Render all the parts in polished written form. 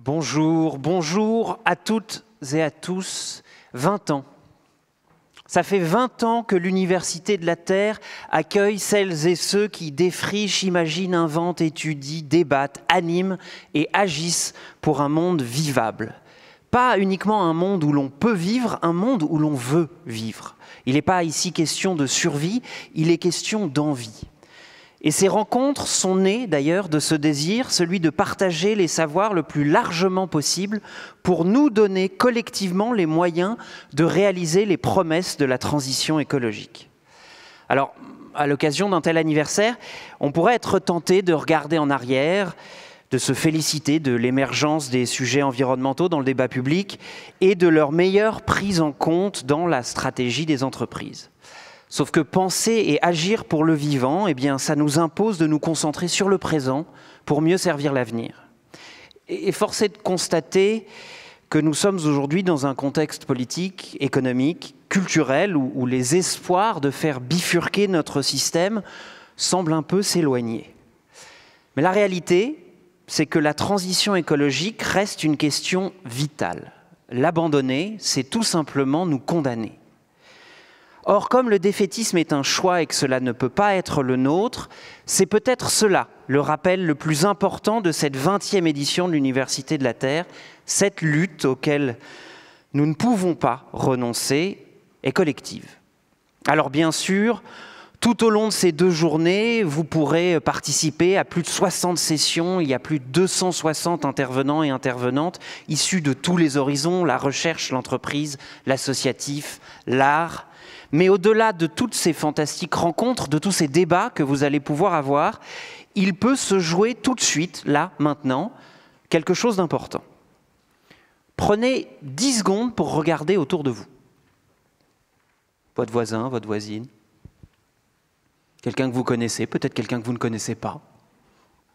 Bonjour, bonjour à toutes et à tous. 20 ans. Ça fait 20 ans que l'Université de la Terre accueille celles et ceux qui défrichent, imaginent, inventent, étudient, débattent, animent et agissent pour un monde vivable. Pas uniquement un monde où l'on peut vivre, un monde où l'on veut vivre. Il n'est pas ici question de survie, il est question d'envie. Et ces rencontres sont nées d'ailleurs de ce désir, celui de partager les savoirs le plus largement possible pour nous donner collectivement les moyens de réaliser les promesses de la transition écologique. Alors, à l'occasion d'un tel anniversaire, on pourrait être tenté de regarder en arrière, de se féliciter de l'émergence des sujets environnementaux dans le débat public et de leur meilleure prise en compte dans la stratégie des entreprises. Sauf que penser et agir pour le vivant, eh bien, ça nous impose de nous concentrer sur le présent pour mieux servir l'avenir. Et force est de constater que nous sommes aujourd'hui dans un contexte politique, économique, culturel, où les espoirs de faire bifurquer notre système semblent un peu s'éloigner. Mais la réalité, c'est que la transition écologique reste une question vitale. L'abandonner, c'est tout simplement nous condamner. Or, comme le défaitisme est un choix et que cela ne peut pas être le nôtre, c'est peut-être cela le rappel le plus important de cette 20e édition de l'Université de la Terre. Cette lutte auquel nous ne pouvons pas renoncer est collective. Alors bien sûr, tout au long de ces 2 journées, vous pourrez participer à plus de 60 sessions. Il y a plus de 260 intervenants et intervenantes issus de tous les horizons, la recherche, l'entreprise, l'associatif, l'art. Mais au-delà de toutes ces fantastiques rencontres, de tous ces débats que vous allez pouvoir avoir, il peut se jouer tout de suite, là, maintenant, quelque chose d'important. Prenez 10 secondes pour regarder autour de vous. Votre voisin, votre voisine, quelqu'un que vous connaissez, peut-être quelqu'un que vous ne connaissez pas.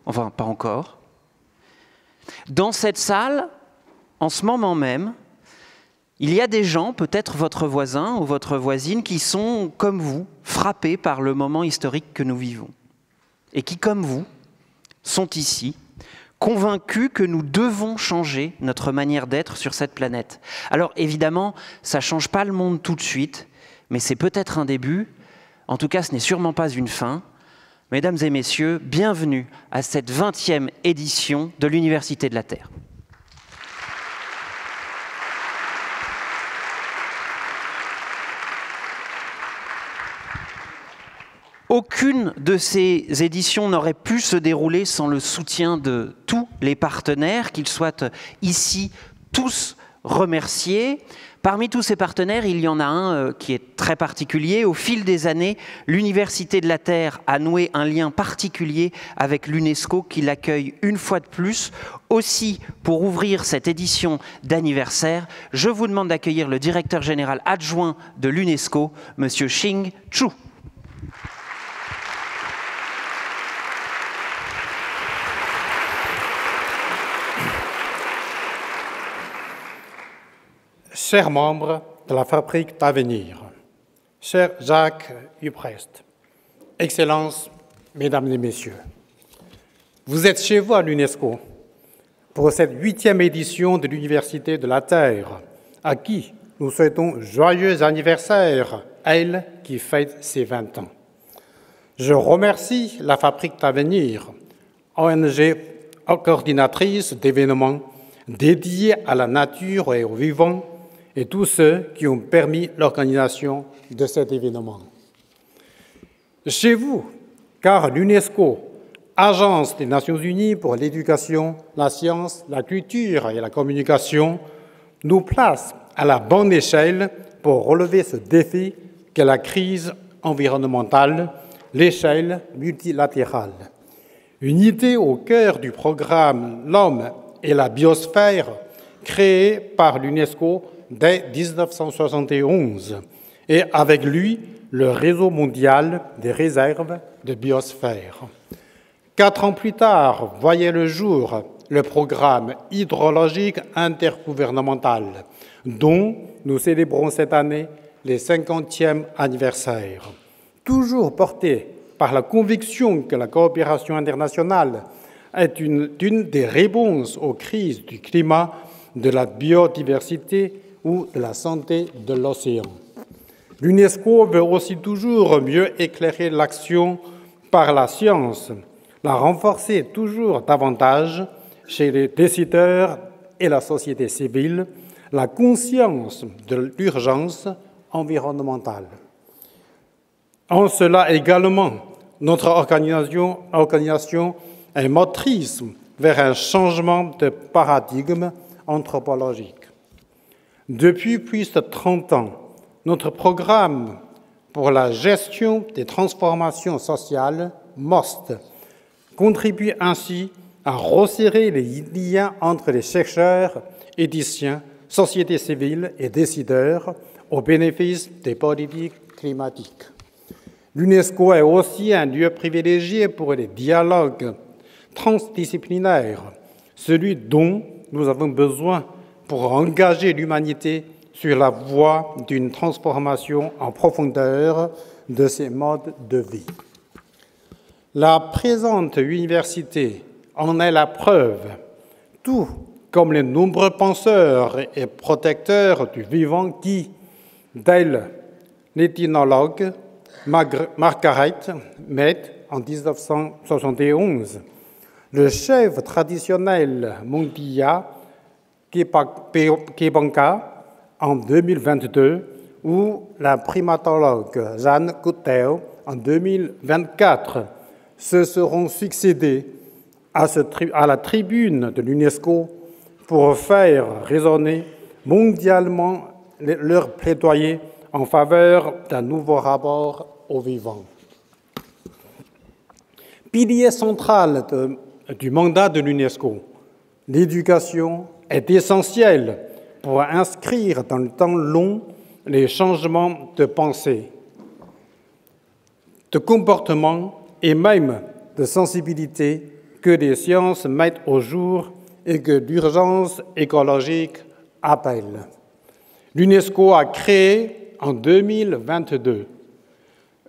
Enfin, pas encore. Dans cette salle, en ce moment même, il y a des gens, peut-être votre voisin ou votre voisine, qui sont, comme vous, frappés par le moment historique que nous vivons. Et qui, comme vous, sont ici, convaincus que nous devons changer notre manière d'être sur cette planète. Alors évidemment, ça ne change pas le monde tout de suite, mais c'est peut-être un début. En tout cas, ce n'est sûrement pas une fin. Mesdames et messieurs, bienvenue à cette 20e édition de l'Université de la Terre. Aucune de ces éditions n'aurait pu se dérouler sans le soutien de tous les partenaires, qu'ils soient ici tous remerciés. Parmi tous ces partenaires, il y en a un qui est très particulier. Au fil des années, l'Université de la Terre a noué un lien particulier avec l'UNESCO qui l'accueille une fois de plus. Aussi, pour ouvrir cette édition d'anniversaire, je vous demande d'accueillir le directeur général adjoint de l'UNESCO, M. Xing Chu. Chers membres de la Fabrique d'Avenir, cher Jacques Huprest, Excellences, Mesdames et Messieurs, vous êtes chez vous à l'UNESCO pour cette 8e édition de l'Université de la Terre, à qui nous souhaitons joyeux anniversaire, elle qui fête ses 20 ans. Je remercie la Fabrique d'Avenir, ONG coordinatrice d'événements dédiés à la nature et aux vivants, et tous ceux qui ont permis l'organisation de cet événement. Chez vous, car l'UNESCO, Agence des Nations Unies pour l'éducation, la science, la culture et la communication, nous place à la bonne échelle pour relever ce défi qu'est la crise environnementale, l'échelle multilatérale. Unité au cœur du programme L'Homme et la biosphère, créé par l'UNESCO dès 1971, et avec lui, le réseau mondial des réserves de biosphère. 4 ans plus tard, voyait le jour le programme hydrologique intergouvernemental, dont nous célébrons cette année les 50e anniversaire. Toujours porté par la conviction que la coopération internationale est une des réponses aux crises du climat, de la biodiversité ou de la santé de l'océan. L'UNESCO veut aussi toujours mieux éclairer l'action par la science, la renforcer toujours davantage chez les décideurs et la société civile, la conscience de l'urgence environnementale. En cela également, notre organisation est motrice vers un changement de paradigme anthropologique. Depuis plus de 30 ans, notre programme pour la gestion des transformations sociales, MOST, contribue ainsi à resserrer les liens entre les chercheurs, éthiciens, sociétés civiles et décideurs au bénéfice des politiques climatiques. L'UNESCO est aussi un lieu privilégié pour les dialogues transdisciplinaires, celui dont nous avons besoin pour engager l'humanité sur la voie d'une transformation en profondeur de ses modes de vie. La présente université en est la preuve, tout comme les nombreux penseurs et protecteurs du vivant qui, tels l'ethnologue Margaret Mead en 1971, le chef traditionnel Mundia Kebanka en 2022 ou la primatologue Jeanne Goodale en 2024 se seront succédés à la tribune de l'UNESCO pour faire résonner mondialement leur plaidoyer en faveur d'un nouveau rapport au vivant. Pilier central du mandat de l'UNESCO, l'éducation est essentielle pour inscrire dans le temps long les changements de pensée, de comportement et même de sensibilité que les sciences mettent au jour et que l'urgence écologique appelle. L'UNESCO a créé en 2022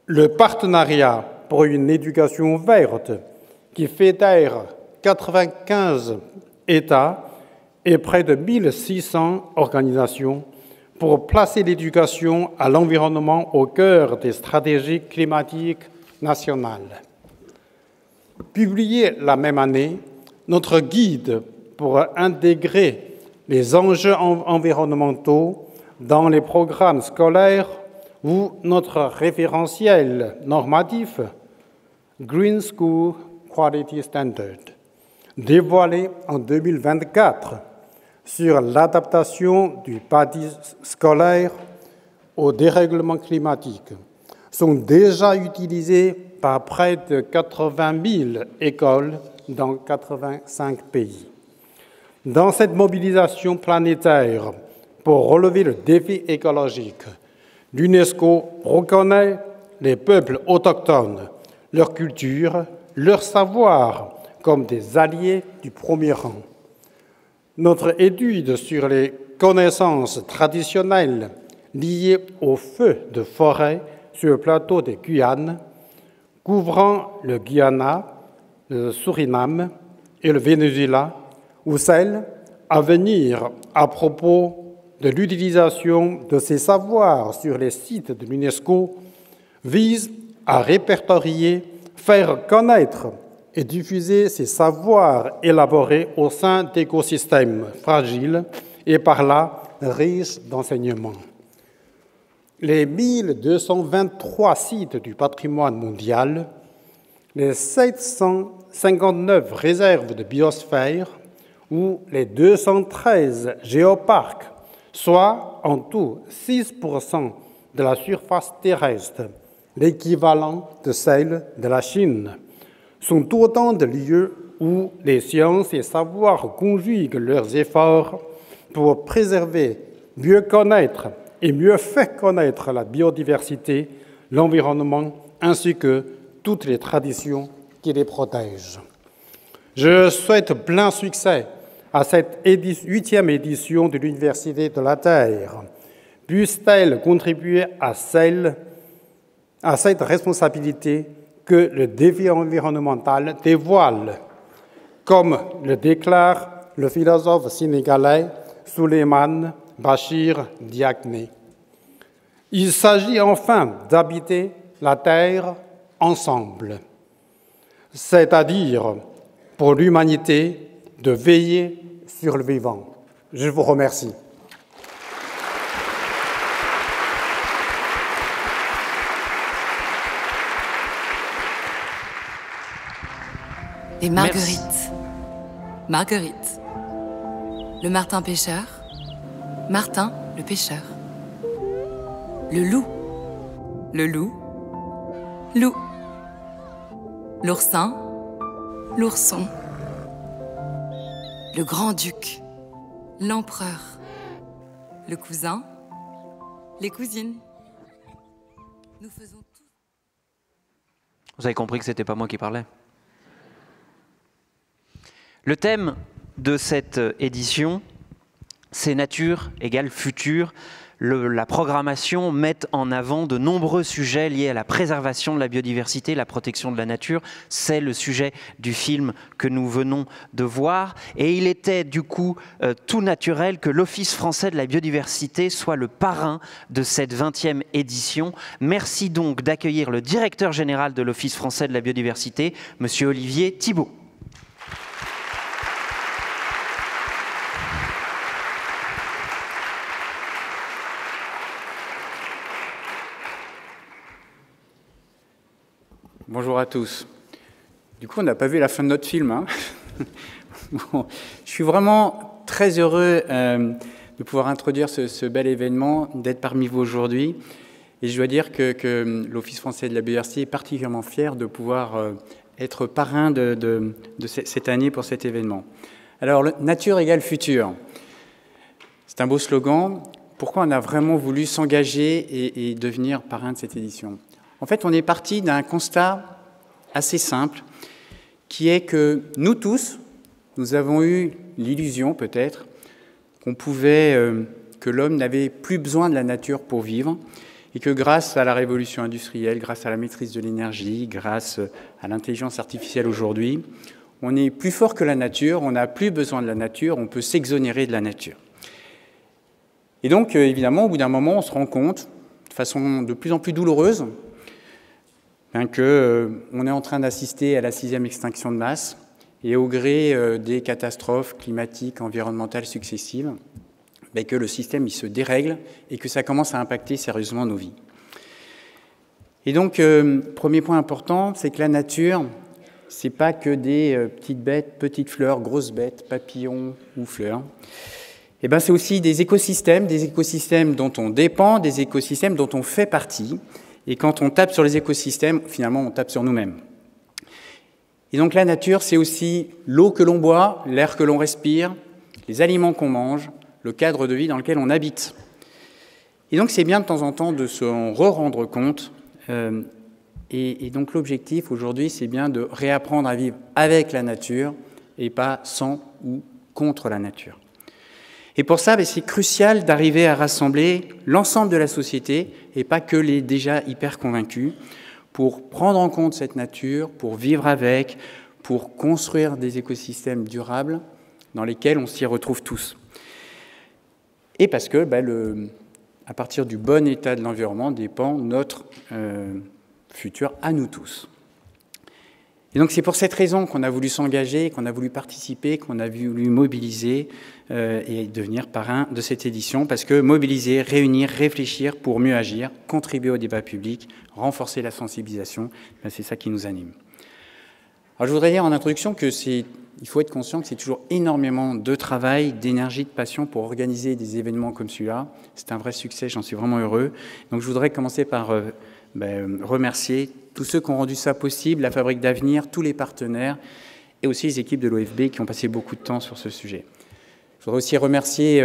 le partenariat pour une éducation verte qui fédère 95 États et près de 1600 organisations pour placer l'éducation à l'environnement au cœur des stratégies climatiques nationales. Publié la même année, notre guide pour intégrer les enjeux environnementaux dans les programmes scolaires ou notre référentiel normatif Green School Quality Standard, dévoilé en 2024 sur l'adaptation du bâti scolaire au dérèglement climatique, sont déjà utilisés par près de 80 000 écoles dans 85 pays. Dans cette mobilisation planétaire pour relever le défi écologique, l'UNESCO reconnaît les peuples autochtones, leur culture, leur savoir comme des alliés du premier rang. Notre étude sur les connaissances traditionnelles liées aux feux de forêt sur le plateau des Guyanes, couvrant le Guyana, le Suriname et le Venezuela, ou celle à venir à propos de l'utilisation de ces savoirs sur les sites de l'UNESCO, vise à répertorier, faire connaître et diffuser ces savoirs élaborés au sein d'écosystèmes fragiles et par là riches d'enseignements. Les 1223 sites du patrimoine mondial, les 759 réserves de biosphère ou les 213 géoparcs, soit en tout 6% de la surface terrestre, l'équivalent de celle de la Chine, sont autant de lieux où les sciences et savoirs conjuguent leurs efforts pour préserver, mieux connaître et mieux faire connaître la biodiversité, l'environnement, ainsi que toutes les traditions qui les protègent. Je souhaite plein succès à cette 8e édition de l'Université de la Terre. Puisse-t-elle contribuer à cette responsabilité que le défi environnemental dévoile. comme le déclare le philosophe sénégalais Souleymane Bachir Diakhné. Il s'agit enfin d'habiter la terre ensemble, c'est-à-dire pour l'humanité de veiller sur le vivant. Je vous remercie. Et Marguerite. Marguerite. Le martin pêcheur. Martin le pêcheur. Le loup. Le loup. Loup. L'oursin. L'ourson. Le grand-duc. L'empereur. Le cousin. Les cousines. Nous faisons tout. Vous avez compris que c'était pas moi qui parlais. Le thème de cette édition, c'est nature égale futur. La programmation met en avant de nombreux sujets liés à la préservation de la biodiversité, la protection de la nature. C'est le sujet du film que nous venons de voir. Et il était du coup tout naturel que l'Office français de la biodiversité soit le parrain de cette 20e édition. Merci donc d'accueillir le directeur général de l'Office français de la biodiversité, Monsieur Olivier Thibault. Bonjour à tous. Du coup, on n'a pas vu la fin de notre film. Hein. Bon, je suis vraiment très heureux de pouvoir introduire ce bel événement, d'être parmi vous aujourd'hui. Et je dois dire que l'Office français de la biodiversité est particulièrement fier de pouvoir être parrain de cette année pour cet événement. Alors, nature égale futur. C'est un beau slogan. Pourquoi on a vraiment voulu s'engager et devenir parrain de cette édition ? En fait, on est parti d'un constat assez simple, qui est que nous tous, nous avons eu l'illusion peut-être que l'homme n'avait plus besoin de la nature pour vivre, et que grâce à la révolution industrielle, grâce à la maîtrise de l'énergie, grâce à l'intelligence artificielle aujourd'hui, on est plus fort que la nature, on n'a plus besoin de la nature, on peut s'exonérer de la nature. Et donc, évidemment, au bout d'un moment, on se rend compte, de façon de plus en plus douloureuse, qu'on est en train d'assister à la 6e extinction de masse et au gré des catastrophes climatiques, environnementales successives, que le système il se dérègle et que ça commence à impacter sérieusement nos vies. Et donc, premier point important, c'est que la nature, c'est pas que des petites bêtes, petites fleurs, grosses bêtes, papillons ou fleurs. Et c'est aussi des écosystèmes dont on dépend, des écosystèmes dont on fait partie. Et quand on tape sur les écosystèmes, finalement, on tape sur nous-mêmes. Et donc la nature, c'est aussi l'eau que l'on boit, l'air que l'on respire, les aliments qu'on mange, le cadre de vie dans lequel on habite. Et donc c'est bien de temps en temps de se rendre compte. Et donc l'objectif aujourd'hui, c'est bien de réapprendre à vivre avec la nature et pas sans ou contre la nature. Et pour ça, c'est crucial d'arriver à rassembler l'ensemble de la société et pas que les déjà hyper convaincus pour prendre en compte cette nature, pour vivre avec, pour construire des écosystèmes durables dans lesquels on s'y retrouve tous. Et parce que à partir du bon état de l'environnement dépend notre futur à nous tous. Et donc c'est pour cette raison qu'on a voulu s'engager, qu'on a voulu participer, qu'on a voulu mobiliser et devenir parrain de cette édition, parce que mobiliser, réunir, réfléchir pour mieux agir, contribuer au débat public, renforcer la sensibilisation, c'est ça qui nous anime. Alors je voudrais dire en introduction il faut être conscient que c'est toujours énormément de travail, d'énergie, de passion pour organiser des événements comme celui-là. C'est un vrai succès, j'en suis vraiment heureux. Donc je voudrais commencer par remercier tous ceux qui ont rendu ça possible, la Fabrique d'Avenir, tous les partenaires et aussi les équipes de l'OFB qui ont passé beaucoup de temps sur ce sujet. Je voudrais aussi remercier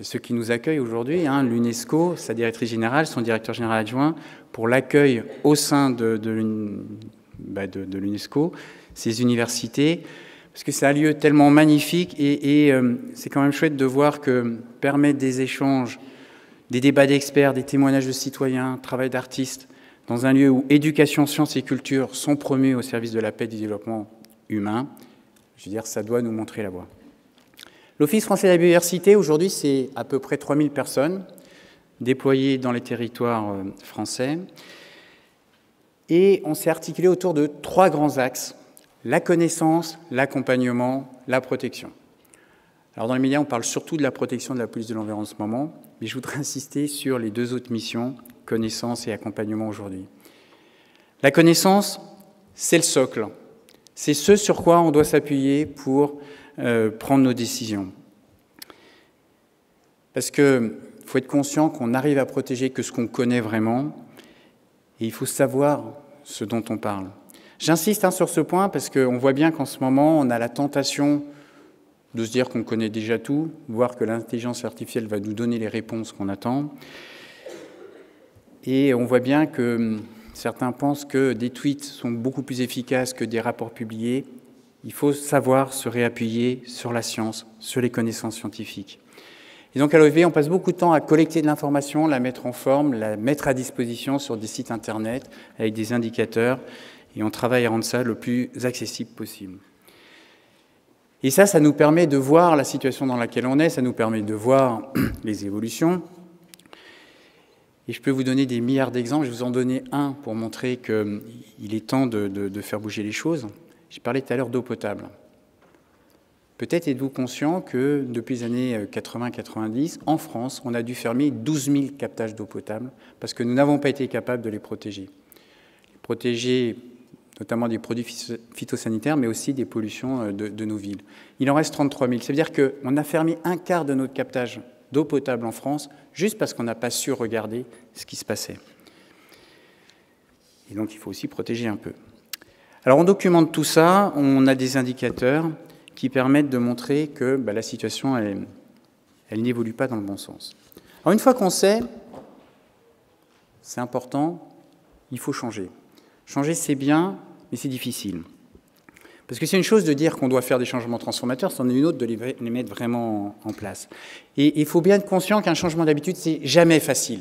ceux qui nous accueillent aujourd'hui, l'UNESCO, sa directrice générale, son directeur général adjoint, pour l'accueil au sein de l'UNESCO, ces universités, parce que c'est un lieu tellement magnifique et c'est quand même chouette de voir que permettre des échanges, des débats d'experts, des témoignages de citoyens, travail d'artistes, dans un lieu où éducation, sciences et culture sont promus au service de la paix et du développement humain, Je veux dire, ça doit nous montrer la voie. L'Office français de la biodiversité, aujourd'hui, c'est à peu près 3000 personnes déployées dans les territoires français. Et on s'est articulé autour de 3 grands axes: la connaissance, l'accompagnement, la protection. Alors dans les médias, on parle surtout de la protection de la police de l'environnement en ce moment, mais je voudrais insister sur les 2 autres missions, connaissance et accompagnement aujourd'hui. La connaissance, c'est le socle. C'est ce sur quoi on doit s'appuyer pour prendre nos décisions. Parce qu'il faut être conscient qu'on n'arrive à protéger que ce qu'on connaît vraiment, et il faut savoir ce dont on parle. J'insiste sur ce point parce qu'on voit bien qu'en ce moment, on a la tentation de se dire qu'on connaît déjà tout, voire que l'intelligence artificielle va nous donner les réponses qu'on attend. Et on voit bien que certains pensent que des tweets sont beaucoup plus efficaces que des rapports publiés. Il faut savoir se réappuyer sur la science, sur les connaissances scientifiques. Et donc à l'OFB, on passe beaucoup de temps à collecter de l'information, la mettre en forme, la mettre à disposition sur des sites internet avec des indicateurs, et on travaille à rendre ça le plus accessible possible. Et ça nous permet de voir la situation dans laquelle on est, ça nous permet de voir les évolutions. Et je peux vous donner des milliards d'exemples, je vais vous en donner un pour montrer qu'il est temps de faire bouger les choses. J'ai parlé tout à l'heure d'eau potable. Peut-être êtes-vous conscient que depuis les années 80-90, en France, on a dû fermer 12 000 captages d'eau potable parce que nous n'avons pas été capables de les protéger. Les protéger notamment des produits phytosanitaires, mais aussi des pollutions de nos villes. Il en reste 33 000. Ça veut dire qu'on a fermé un quart de notre captage d'eau potable en France juste parce qu'on n'a pas su regarder ce qui se passait. Et donc il faut aussi protéger un peu. Alors on documente tout ça, on a des indicateurs qui permettent de montrer que la situation, elle n'évolue pas dans le bon sens. Alors une fois qu'on sait, c'est important, il faut changer. Changer, c'est bien, mais c'est difficile. Parce que c'est une chose de dire qu'on doit faire des changements transformateurs, c'en est une autre de les mettre vraiment en place. Et il faut bien être conscient qu'un changement d'habitude, c'est jamais facile.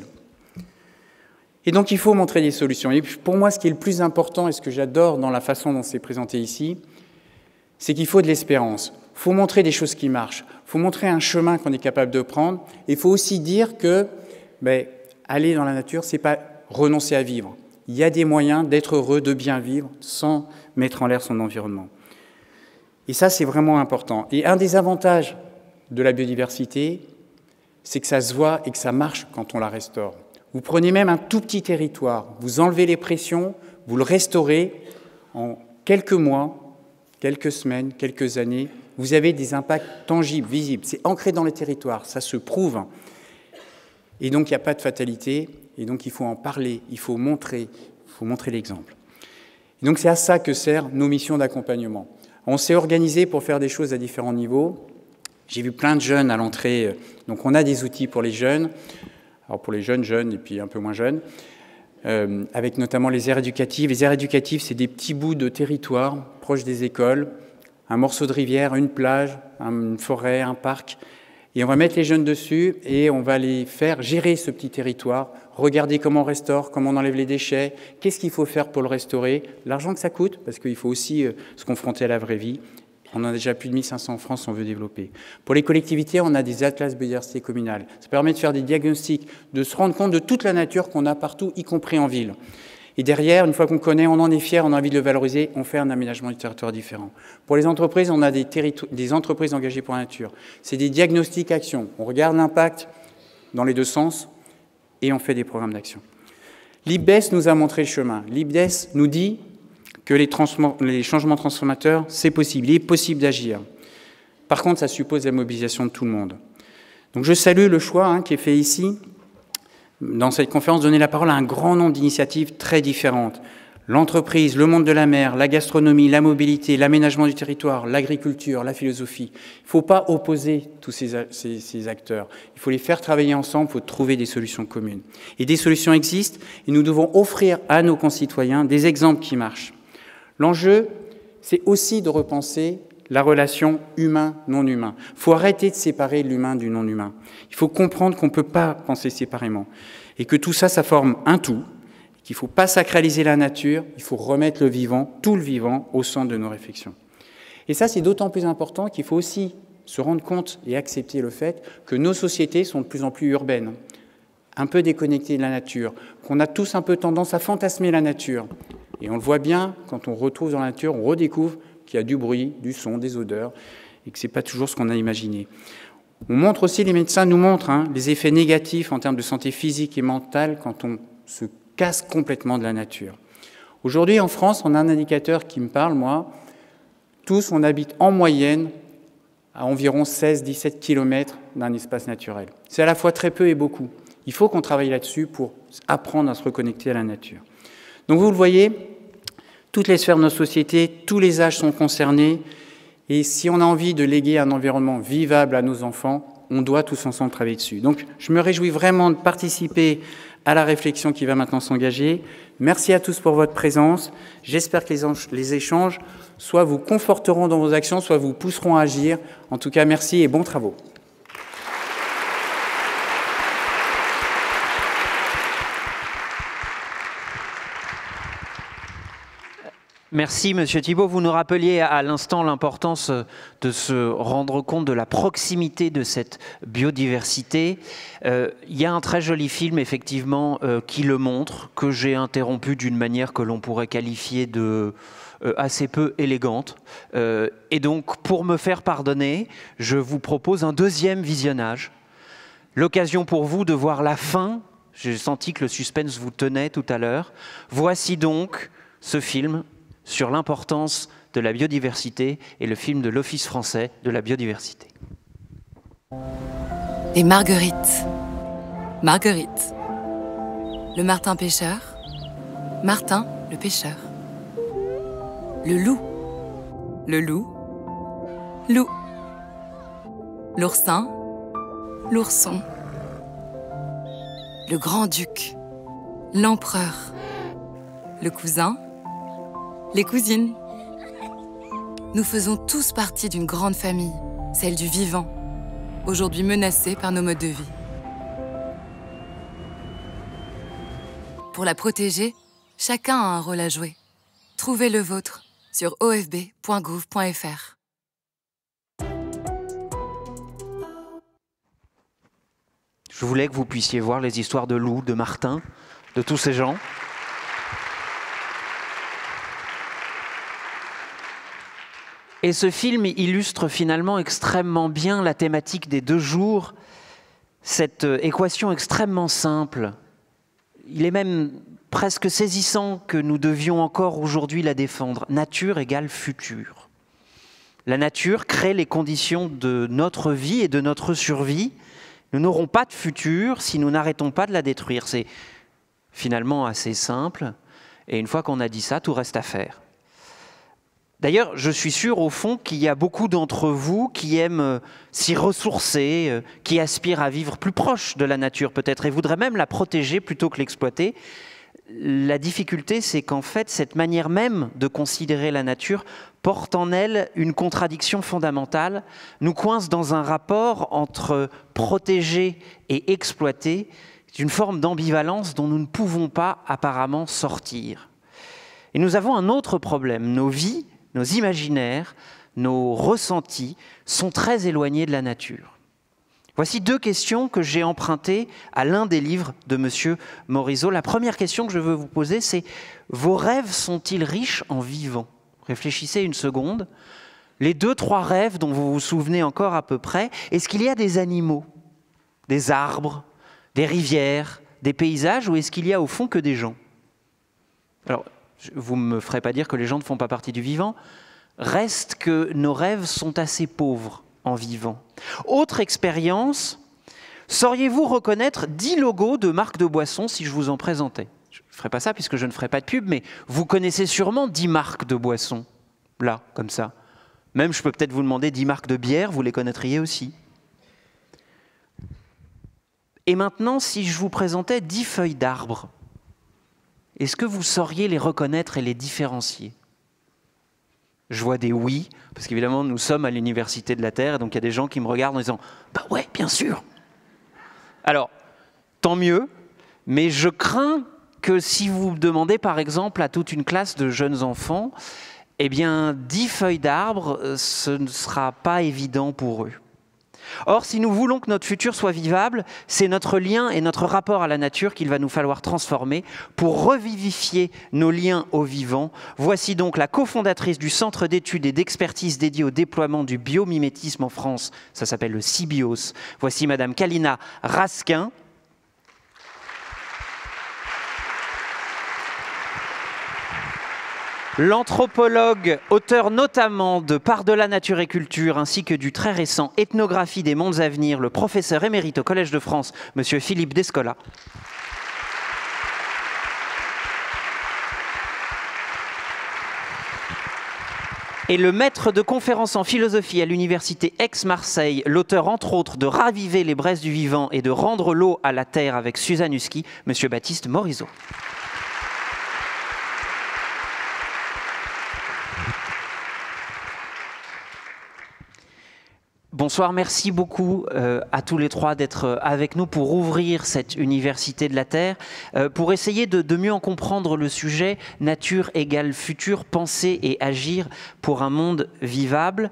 Et donc il faut montrer des solutions. Et pour moi, ce qui est le plus important et ce que j'adore dans la façon dont c'est présenté ici, c'est qu'il faut de l'espérance. Il faut montrer des choses qui marchent. Il faut montrer un chemin qu'on est capable de prendre. Et il faut aussi dire que aller dans la nature, ce n'est pas renoncer à vivre. Il y a des moyens d'être heureux, de bien vivre, sans mettre en l'air son environnement. Et ça, c'est vraiment important. Et un des avantages de la biodiversité, c'est que ça se voit et que ça marche quand on la restaure. Vous prenez même un tout petit territoire, vous enlevez les pressions, vous le restaurez en quelques mois, quelques semaines, quelques années, vous avez des impacts tangibles, visibles. C'est ancré dans les territoires, ça se prouve. Et donc, il n'y a pas de fatalité, et donc il faut en parler, il faut montrer l'exemple. Et donc, c'est à ça que servent nos missions d'accompagnement. On s'est organisé pour faire des choses à différents niveaux. J'ai vu plein de jeunes à l'entrée, donc on a des outils pour les jeunes, alors pour les jeunes et puis un peu moins jeunes, avec notamment les aires éducatives. Les aires éducatives, c'est des petits bouts de territoire proches des écoles, un morceau de rivière, une plage, une forêt, un parc. Et on va mettre les jeunes dessus et on va les faire gérer ce petit territoire, regarder comment on restaure, comment on enlève les déchets, qu'est-ce qu'il faut faire pour le restaurer, l'argent que ça coûte, parce qu'il faut aussi se confronter à la vraie vie. On en a déjà plus de 1500 en France, on veut développer. Pour les collectivités, on a des atlas biodiversité communale. Ça permet de faire des diagnostics, de se rendre compte de toute la nature qu'on a partout, y compris en ville. Et derrière, une fois qu'on connaît, on en est fier, on a envie de le valoriser, on fait un aménagement du territoire différent. Pour les entreprises, on a des entreprises engagées pour la nature. C'est des diagnostics actions. On regarde l'impact dans les deux sens et on fait des programmes d'action. L'IPBES nous a montré le chemin. L'IPBES nous dit que les changements transformateurs, c'est possible. Il est possible d'agir. Par contre, ça suppose la mobilisation de tout le monde. Donc je salue le choix qui est fait ici, dans cette conférence, donner la parole à un grand nombre d'initiatives très différentes. L'entreprise, le monde de la mer, la gastronomie, la mobilité, l'aménagement du territoire, l'agriculture, la philosophie. Il ne faut pas opposer tous ces acteurs. Il faut les faire travailler ensemble, il faut trouver des solutions communes. Et des solutions existent et nous devons offrir à nos concitoyens des exemples qui marchent. L'enjeu, c'est aussi de repenser la relation humain-non humain. Il faut arrêter de séparer l'humain du non-humain. Il faut comprendre qu'on ne peut pas penser séparément et que tout ça, ça forme un tout, qu'il ne faut pas sacraliser la nature, il faut remettre le vivant, tout le vivant, au centre de nos réflexions. Et ça, c'est d'autant plus important qu'il faut aussi se rendre compte et accepter le fait que nos sociétés sont de plus en plus urbaines, un peu déconnectées de la nature, qu'on a tous un peu tendance à fantasmer la nature. Et on le voit bien, quand on retrouve dans la nature, on redécouvre qu'il y a du bruit, du son, des odeurs, et que ce n'est pas toujours ce qu'on a imaginé. On montre aussi, les médecins nous montrent les effets négatifs en termes de santé physique et mentale quand on se casse complètement de la nature. Aujourd'hui, en France, on a un indicateur qui me parle, moi. Tous, on habite en moyenne à environ 16-17 km d'un espace naturel. C'est à la fois très peu et beaucoup. Il faut qu'on travaille là-dessus pour apprendre à se reconnecter à la nature. Donc vous le voyez, toutes les sphères de nos sociétés, tous les âges sont concernés. Et si on a envie de léguer un environnement vivable à nos enfants, on doit tous ensemble travailler dessus. Donc je me réjouis vraiment de participer à la réflexion qui va maintenant s'engager. Merci à tous pour votre présence. J'espère que les échanges soit vous conforteront dans vos actions, soit vous pousseront à agir. En tout cas, merci et bons travaux. Merci, Monsieur Thibault. Vous nous rappeliez à l'instant l'importance de se rendre compte de la proximité de cette biodiversité. Il y a un très joli film, effectivement, qui le montre, que j'ai interrompu d'une manière que l'on pourrait qualifier de assez peu élégante. Et donc, pour me faire pardonner, je vous propose un deuxième visionnage. L'occasion pour vous de voir la fin. J'ai senti que le suspense vous tenait tout à l'heure. Voici donc ce film sur l'importance de la biodiversité et le film de l'Office français de la biodiversité. Et Marguerite. Marguerite. Le martin pêcheur. Martin le pêcheur. Le loup. Le loup. Loup. L'oursin. L'ourson. Le grand-duc. L'empereur. Le cousin. Les cousines. Nous faisons tous partie d'une grande famille, celle du vivant, aujourd'hui menacée par nos modes de vie. Pour la protéger, chacun a un rôle à jouer. Trouvez le vôtre sur ofb.gouv.fr. Je voulais que vous puissiez voir les histoires de loups, de Martin, de tous ces gens. Et ce film illustre finalement extrêmement bien la thématique des 2 jours, cette équation extrêmement simple. Il est même presque saisissant que nous devions encore aujourd'hui la défendre. Nature égale futur. La nature crée les conditions de notre vie et de notre survie. Nous n'aurons pas de futur si nous n'arrêtons pas de la détruire. C'est finalement assez simple. Et une fois qu'on a dit ça, tout reste à faire. D'ailleurs, je suis sûr, au fond, qu'il y a beaucoup d'entre vous qui aiment s'y ressourcer, qui aspirent à vivre plus proche de la nature, peut-être, et voudraient même la protéger plutôt que l'exploiter. La difficulté, c'est qu'en fait, cette manière même de considérer la nature porte en elle une contradiction fondamentale, nous coince dans un rapport entre protéger et exploiter, une forme d'ambivalence dont nous ne pouvons pas apparemment sortir. Et nous avons un autre problème, nos vies, nos imaginaires, nos ressentis sont très éloignés de la nature. Voici 2 questions que j'ai empruntées à l'un des livres de M. Morisot. La première question que je veux vous poser, c'est « Vos rêves sont-ils riches en vivants ?» Réfléchissez une seconde. Les 2-3 rêves dont vous vous souvenez encore à peu près, est-ce qu'il y a des animaux, des arbres, des rivières, des paysages, ou est-ce qu'il y a au fond que des gens? Alors, vous ne me ferez pas dire que les gens ne font pas partie du vivant. Reste que nos rêves sont assez pauvres en vivant. Autre expérience, sauriez-vous reconnaître 10 logos de marques de boissons si je vous en présentais? Je ne ferai pas ça puisque je ne ferai pas de pub, mais vous connaissez sûrement 10 marques de boissons, là, comme ça. Même je peux peut-être vous demander 10 marques de bière, vous les connaîtriez aussi. Et maintenant, si je vous présentais 10 feuilles d'arbres, est-ce que vous sauriez les reconnaître et les différencier? Je vois des oui, parce qu'évidemment, nous sommes à l'Université de la Terre, et donc il y a des gens qui me regardent en disant « Bah ouais, bien sûr !» Alors, tant mieux, mais je crains que si vous demandez par exemple à toute une classe de jeunes enfants, eh bien 10 feuilles d'arbre, ce ne sera pas évident pour eux. Or, si nous voulons que notre futur soit vivable, c'est notre lien et notre rapport à la nature qu'il va nous falloir transformer pour revivifier nos liens au vivant. Voici donc la cofondatrice du Centre d'études et d'expertise dédié au déploiement du biomimétisme en France. Ça s'appelle le CIBIOS. Voici Madame Kalina Raskin. L'anthropologue, auteur notamment de Par-delà nature et culture, ainsi que du très récent Ethnographie des mondes à venir, le professeur émérite au Collège de France, Monsieur Philippe Descola. Et le maître de conférences en philosophie à l'université Aix-Marseille, l'auteur entre autres de Raviver les braises du vivant et de Rendre l'eau à la terre avec Suzanne Husky, Monsieur Baptiste Morisot. Bonsoir, merci beaucoup à tous les trois d'être avec nous pour ouvrir cette Université de la Terre, pour essayer de mieux en comprendre le sujet nature égale futur, penser et agir pour un monde vivable.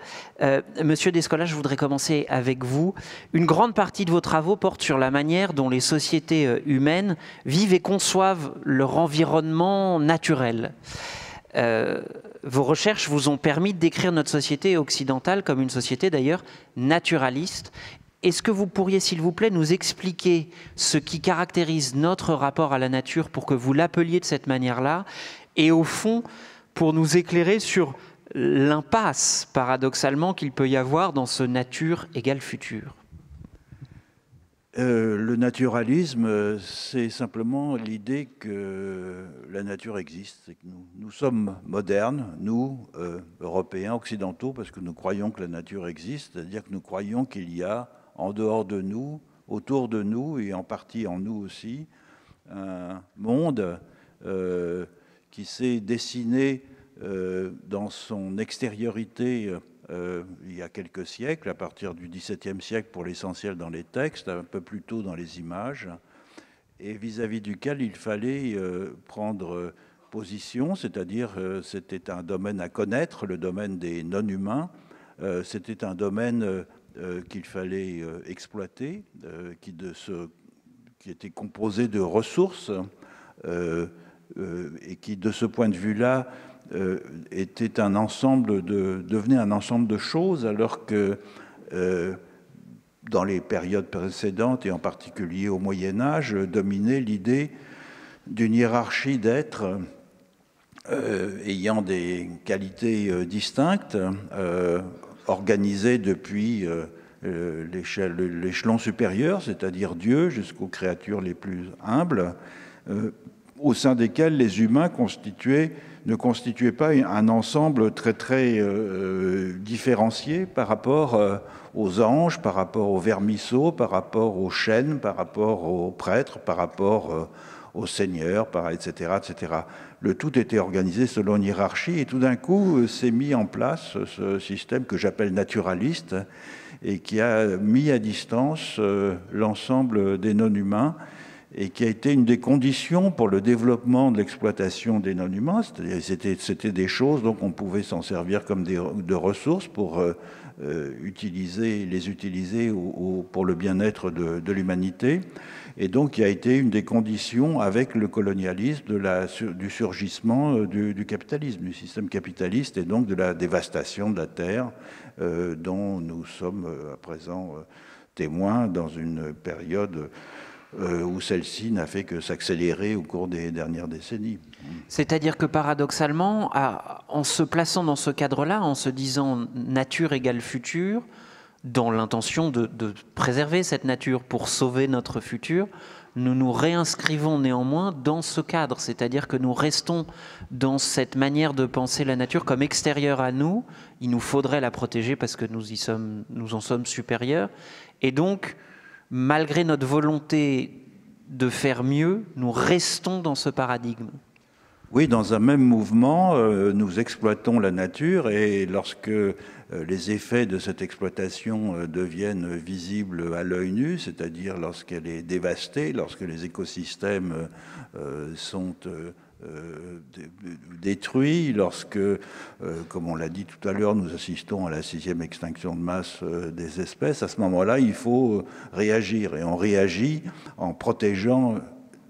Monsieur Descola, je voudrais commencer avec vous. Une grande partie de vos travaux porte sur la manière dont les sociétés humaines vivent et conçoivent leur environnement naturel. Vos recherches vous ont permis de décrire notre société occidentale comme une société d'ailleurs naturaliste. Est-ce que vous pourriez, s'il vous plaît, nous expliquer ce qui caractérise notre rapport à la nature pour que vous l'appeliez de cette manière-là, et au fond, pour nous éclairer sur l'impasse, paradoxalement, qu'il peut y avoir dans ce nature égale futur? Le naturalisme, c'est simplement l'idée que la nature existe. C'est que nous sommes modernes, nous, Européens, Occidentaux, parce que nous croyons que la nature existe, c'est-à-dire que nous croyons qu'il y a en dehors de nous, autour de nous, et en partie en nous aussi, un monde qui s'est dessiné dans son extériorité il y a quelques siècles, à partir du XVIIe siècle pour l'essentiel dans les textes, un peu plus tôt dans les images, et vis-à-vis duquel il fallait prendre position, c'est-à-dire c'était un domaine à connaître, le domaine des non-humains, c'était un domaine qu'il fallait exploiter, qui était composé de ressources, et qui, de ce point de vue-là, était un ensemble devenait un ensemble de choses, alors que dans les périodes précédentes, et en particulier au Moyen-Âge, dominait l'idée d'une hiérarchie d'êtres ayant des qualités distinctes, organisées depuis l'échelon supérieur, c'est-à-dire Dieu, jusqu'aux créatures les plus humbles, au sein desquelles les humains ne constituaient pas un ensemble très différencié par rapport aux anges, par rapport aux vermisseaux, par rapport aux chênes, par rapport aux prêtres, par rapport aux seigneurs, etc., etc. Le tout était organisé selon une hiérarchie, et tout d'un coup s'est mis en place ce système que j'appelle naturaliste, et qui a mis à distance l'ensemble des non-humains, et qui a été une des conditions pour le développement de l'exploitation des non-humains. C'est-à-dire c'était des choses, donc on pouvait s'en servir comme de ressources pour les utiliser pour le bien-être de l'humanité. Et donc il a été une des conditions, avec le colonialisme, du surgissement du capitalisme, du système capitaliste, et donc de la dévastation de la terre dont nous sommes à présent témoins dans une période où celle-ci n'a fait que s'accélérer au cours des dernières décennies. C'est-à-dire que paradoxalement, en se plaçant dans ce cadre-là, en se disant nature égale futur, dans l'intention de préserver cette nature pour sauver notre futur, nous nous réinscrivons néanmoins dans ce cadre, c'est-à-dire que nous restons dans cette manière de penser la nature comme extérieure à nous. Il nous faudrait la protéger parce que nous en sommes supérieurs, et donc malgré notre volonté de faire mieux, nous restons dans ce paradigme. Oui, dans un même mouvement, nous exploitons la nature, et lorsque les effets de cette exploitation deviennent visibles à l'œil nu, c'est-à-dire lorsqu'elle est dévastée, lorsque les écosystèmes sont détruit, lorsque, comme on l'a dit tout à l'heure, nous assistons à la 6e extinction de masse des espèces, à ce moment-là, il faut réagir. Et on réagit en protégeant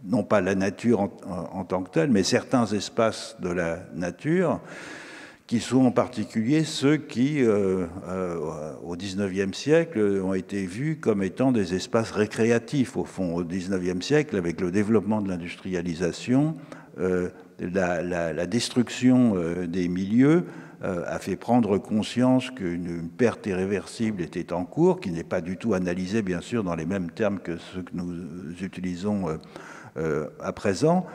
non pas la nature en tant que telle, mais certains espaces de la nature, qui sont en particulier ceux qui, au XIXe siècle, ont été vus comme étant des espaces récréatifs. Au fond, au XIXe siècle, avec le développement de l'industrialisation, la destruction des milieux a fait prendre conscience qu'une perte irréversible était en cours, qui n'est pas du tout analysée, bien sûr, dans les mêmes termes que ceux que nous utilisons à présent,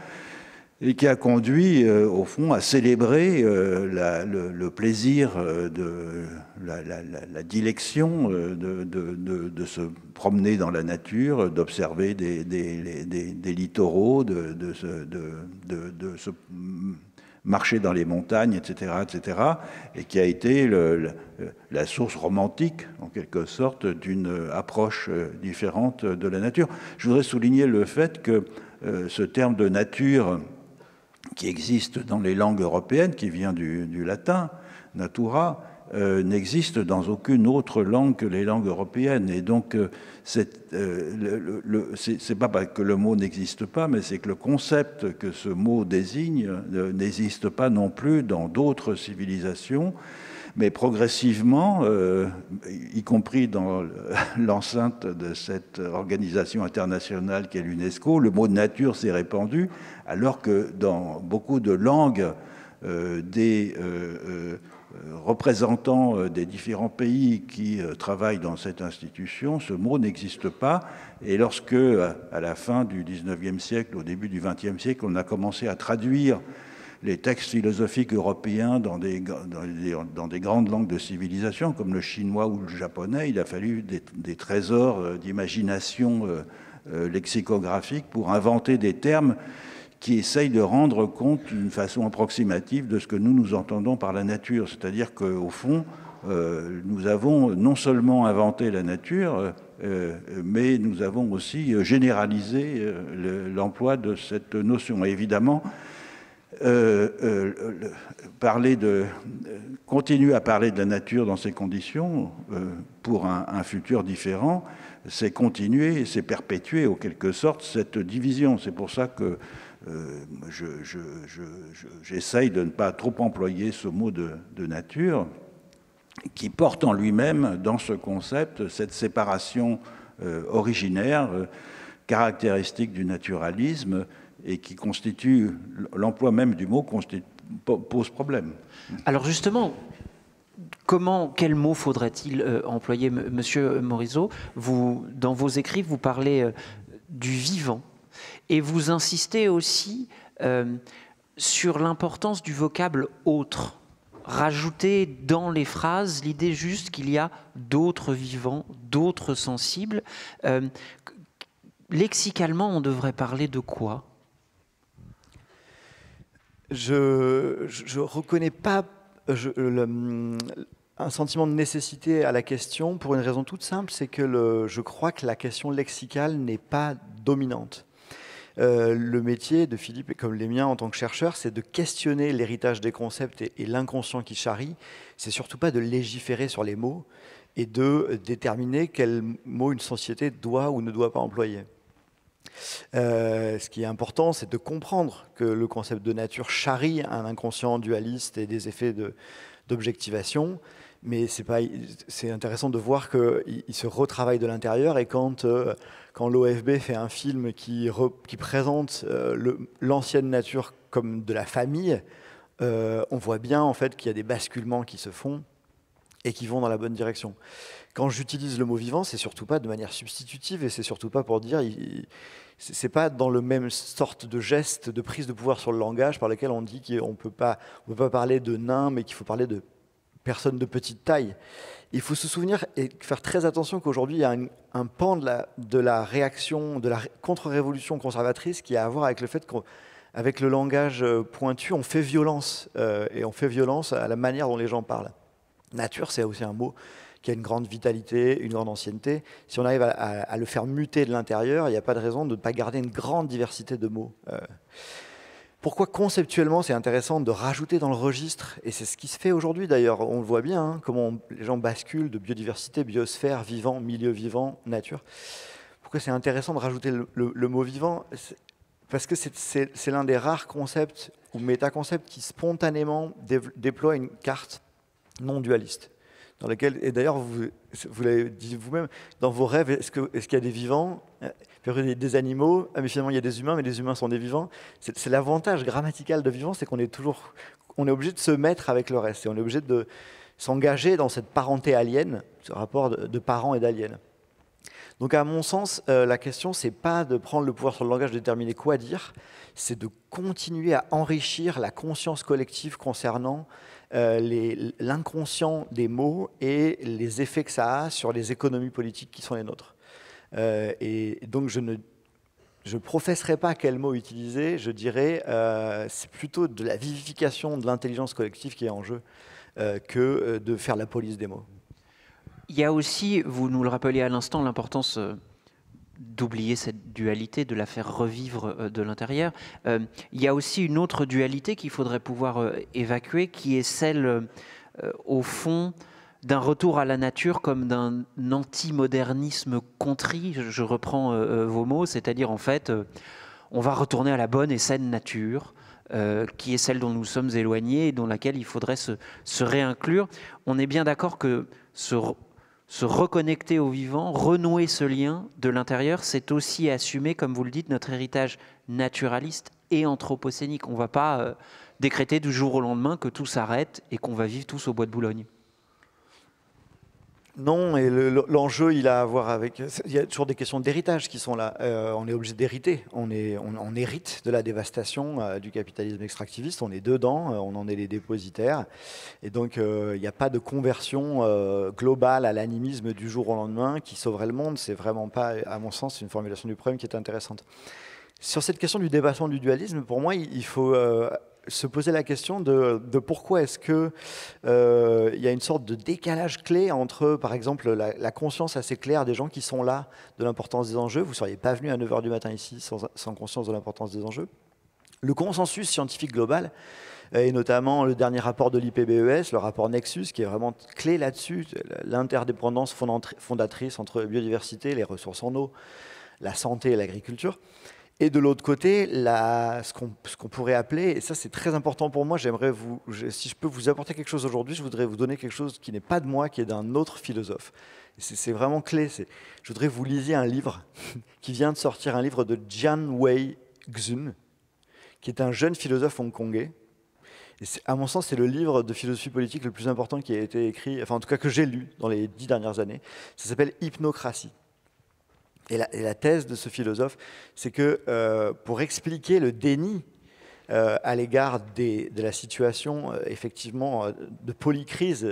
et qui a conduit, au fond, à célébrer le plaisir de la dilection de se promener dans la nature, d'observer des littoraux, de se marcher dans les montagnes, etc., etc., et qui a été la source romantique, en quelque sorte, d'une approche différente de la nature. Je voudrais souligner le fait que ce terme de nature, qui existe dans les langues européennes, qui vient du latin, natura, n'existe dans aucune autre langue que les langues européennes. Et donc, c'est pas que le mot n'existe pas, mais c'est que le concept que ce mot désigne n'existe pas non plus dans d'autres civilisations. Mais progressivement, y compris dans l'enceinte de cette organisation internationale qu'est l'UNESCO, le mot nature s'est répandu, alors que dans beaucoup de langues des représentants des différents pays qui travaillent dans cette institution, ce mot n'existe pas. Et lorsque, à la fin du XIXe siècle, au début du XXe siècle, on a commencé à traduire les textes philosophiques européens dans des grandes langues de civilisation, comme le chinois ou le japonais, il a fallu des trésors d'imagination lexicographique pour inventer des termes qui essayent de rendre compte d'une façon approximative de ce que nous entendons par la nature. C'est-à-dire qu'au fond, nous avons non seulement inventé la nature, mais nous avons aussi généralisé l'emploi de cette notion. Et évidemment, continuer à parler de la nature dans ces conditions, pour un futur différent, c'est continuer, c'est perpétuer, en quelque sorte, cette division. C'est pour ça que j'essaye de ne pas trop employer ce mot de nature, qui porte en lui-même, dans ce concept, cette séparation originaire, caractéristique du naturalisme, et qui constitue, l'emploi même du mot pose problème. Alors justement, quel mot faudrait-il employer, Monsieur Morisot? Dans vos écrits, vous parlez du vivant, et vous insistez aussi sur l'importance du vocable « autre ». Rajouter dans les phrases l'idée juste qu'il y a d'autres vivants, d'autres sensibles. Lexicalement, on devrait parler de quoi? Je reconnais pas un sentiment de nécessité à la question pour une raison toute simple, c'est que je crois que la question lexicale n'est pas dominante. Le métier de Philippe, et comme les miens en tant que chercheur, c'est de questionner l'héritage des concepts et l'inconscient qui charrie. C'est surtout pas de légiférer sur les mots et de déterminer quels mots une société doit ou ne doit pas employer. Ce qui est important, c'est de comprendre que le concept de nature charrie un inconscient dualiste et des effets d'objectivation, mais c'est intéressant de voir qu'il se retravaille de l'intérieur, et quand l'OFB fait un film qui présente l'ancienne nature comme de la famille, on voit bien en fait qu'il y a des basculements qui se font et qui vont dans la bonne direction. Quand j'utilise le mot vivant, c'est surtout pas de manière substitutive, et c'est surtout pas pour dire, c'est pas dans le même sorte de geste de prise de pouvoir sur le langage par lequel on dit qu'on peut pas parler de nains, mais qu'il faut parler de personnes de petite taille. Il faut se souvenir et faire très attention qu'aujourd'hui, il y a un pan de la réaction, de la contre-révolution conservatrice qui a à voir avec le fait qu'avec le langage pointu, on fait violence, et on fait violence à la manière dont les gens parlent. Nature, c'est aussi un mot qui a une grande vitalité, une grande ancienneté. Si on arrive à le faire muter de l'intérieur, il n'y a pas de raison de ne pas garder une grande diversité de mots. Pourquoi conceptuellement c'est intéressant de rajouter dans le registre, et c'est ce qui se fait aujourd'hui d'ailleurs, on le voit bien, hein, comment les gens basculent de biodiversité, biosphère, vivant, milieu vivant, nature. Pourquoi c'est intéressant de rajouter le mot vivant? Parce que c'est l'un des rares concepts ou métaconcepts qui spontanément déploie une carte non dualiste. Dans laquelle, et d'ailleurs, vous l'avez dit vous-même, dans vos rêves, est-ce qu'il y a des vivants? Il y a des animaux, mais finalement il y a des humains, mais les humains sont des vivants. C'est l'avantage grammatical de vivant, c'est qu'on est obligé de se mettre avec le reste, et on est obligé de s'engager dans cette parenté alienne, ce rapport de parents et d'aliens. Donc à mon sens, la question, c'est pas de prendre le pouvoir sur le langage, de déterminer quoi dire, c'est de continuer à enrichir la conscience collective concernant l'inconscient des mots et les effets que ça a sur les économies politiques qui sont les nôtres. Et donc je ne professerai pas quel mot utiliser, je dirais c'est plutôt de la vivification de l'intelligence collective qui est en jeu que de faire la police des mots. Il y a aussi, vous nous le rappeliez à l'instant, l'importance d'oublier cette dualité, de la faire revivre de l'intérieur. Il y a aussi une autre dualité qu'il faudrait pouvoir évacuer, qui est celle, au fond, d'un retour à la nature comme d'un anti-modernisme contrit. Je reprends vos mots, c'est-à-dire en fait, on va retourner à la bonne et saine nature, qui est celle dont nous sommes éloignés et dans laquelle il faudrait se réinclure. On est bien d'accord que se reconnecter au vivant, renouer ce lien de l'intérieur, c'est aussi assumer, comme vous le dites, notre héritage naturaliste et anthropocénique. On ne va pas décréter du jour au lendemain que tout s'arrête et qu'on va vivre tous au bois de Boulogne. Non, et l'enjeu, il a à voir avec... Il y a toujours des questions d'héritage qui sont là. On est obligé d'hériter. On hérite de la dévastation du capitalisme extractiviste. On est dedans, on en est les dépositaires. Et donc, il n'y a pas de conversion globale à l'animisme du jour au lendemain qui sauverait le monde. C'est vraiment pas, à mon sens, une formulation du problème qui est intéressante. Sur cette question du dépassement du dualisme, pour moi, il faut... se poser la question de pourquoi est-ce qu'il y a une sorte de décalage clé entre, par exemple, la conscience assez claire des gens qui sont là de l'importance des enjeux. Vous ne seriez pas venu à 9h du matin ici sans conscience de l'importance des enjeux. Le consensus scientifique global, et notamment le dernier rapport de l'IPBES, le rapport Nexus, qui est vraiment clé là-dessus, l'interdépendance fondatrice entre biodiversité, les ressources en eau, la santé et l'agriculture. Et de l'autre côté, ce qu'on pourrait appeler, et ça c'est très important pour moi, si je peux vous apporter quelque chose aujourd'hui, je voudrais vous donner quelque chose qui n'est pas de moi, qui est d'un autre philosophe. C'est vraiment clé. Je voudrais que vous lisiez un livre qui vient de sortir, un livre de Jian Wei Xun, qui est un jeune philosophe hongkongais. Et à mon sens, c'est le livre de philosophie politique le plus important qui a été écrit, enfin en tout cas que j'ai lu dans les 10 dernières années. Ça s'appelle Hypnocratie. Et la thèse de ce philosophe, c'est que pour expliquer le déni à l'égard de la situation effectivement de polycrise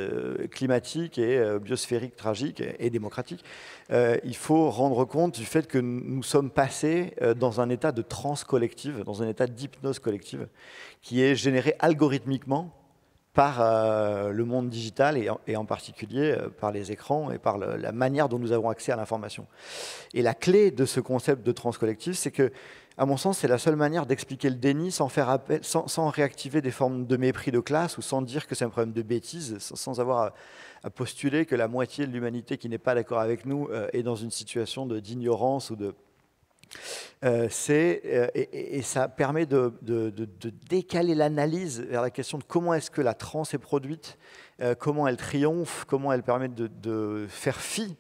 climatique et biosphérique tragique et démocratique, il faut rendre compte du fait que nous sommes passés dans un état de transe collective, dans un état d'hypnose collective, qui est généré algorithmiquement par le monde digital et en particulier par les écrans et par la manière dont nous avons accès à l'information. Et la clé de ce concept de transcollectif, c'est que, à mon sens, c'est la seule manière d'expliquer le déni sans réactiver des formes de mépris de classe ou sans dire que c'est un problème de bêtise, sans avoir à postuler que la moitié de l'humanité qui n'est pas d'accord avec nous est dans une situation d'ignorance ou de... et ça permet de décaler l'analyse vers la question de comment est-ce que la transe est produite, comment elle triomphe, comment elle permet de faire fi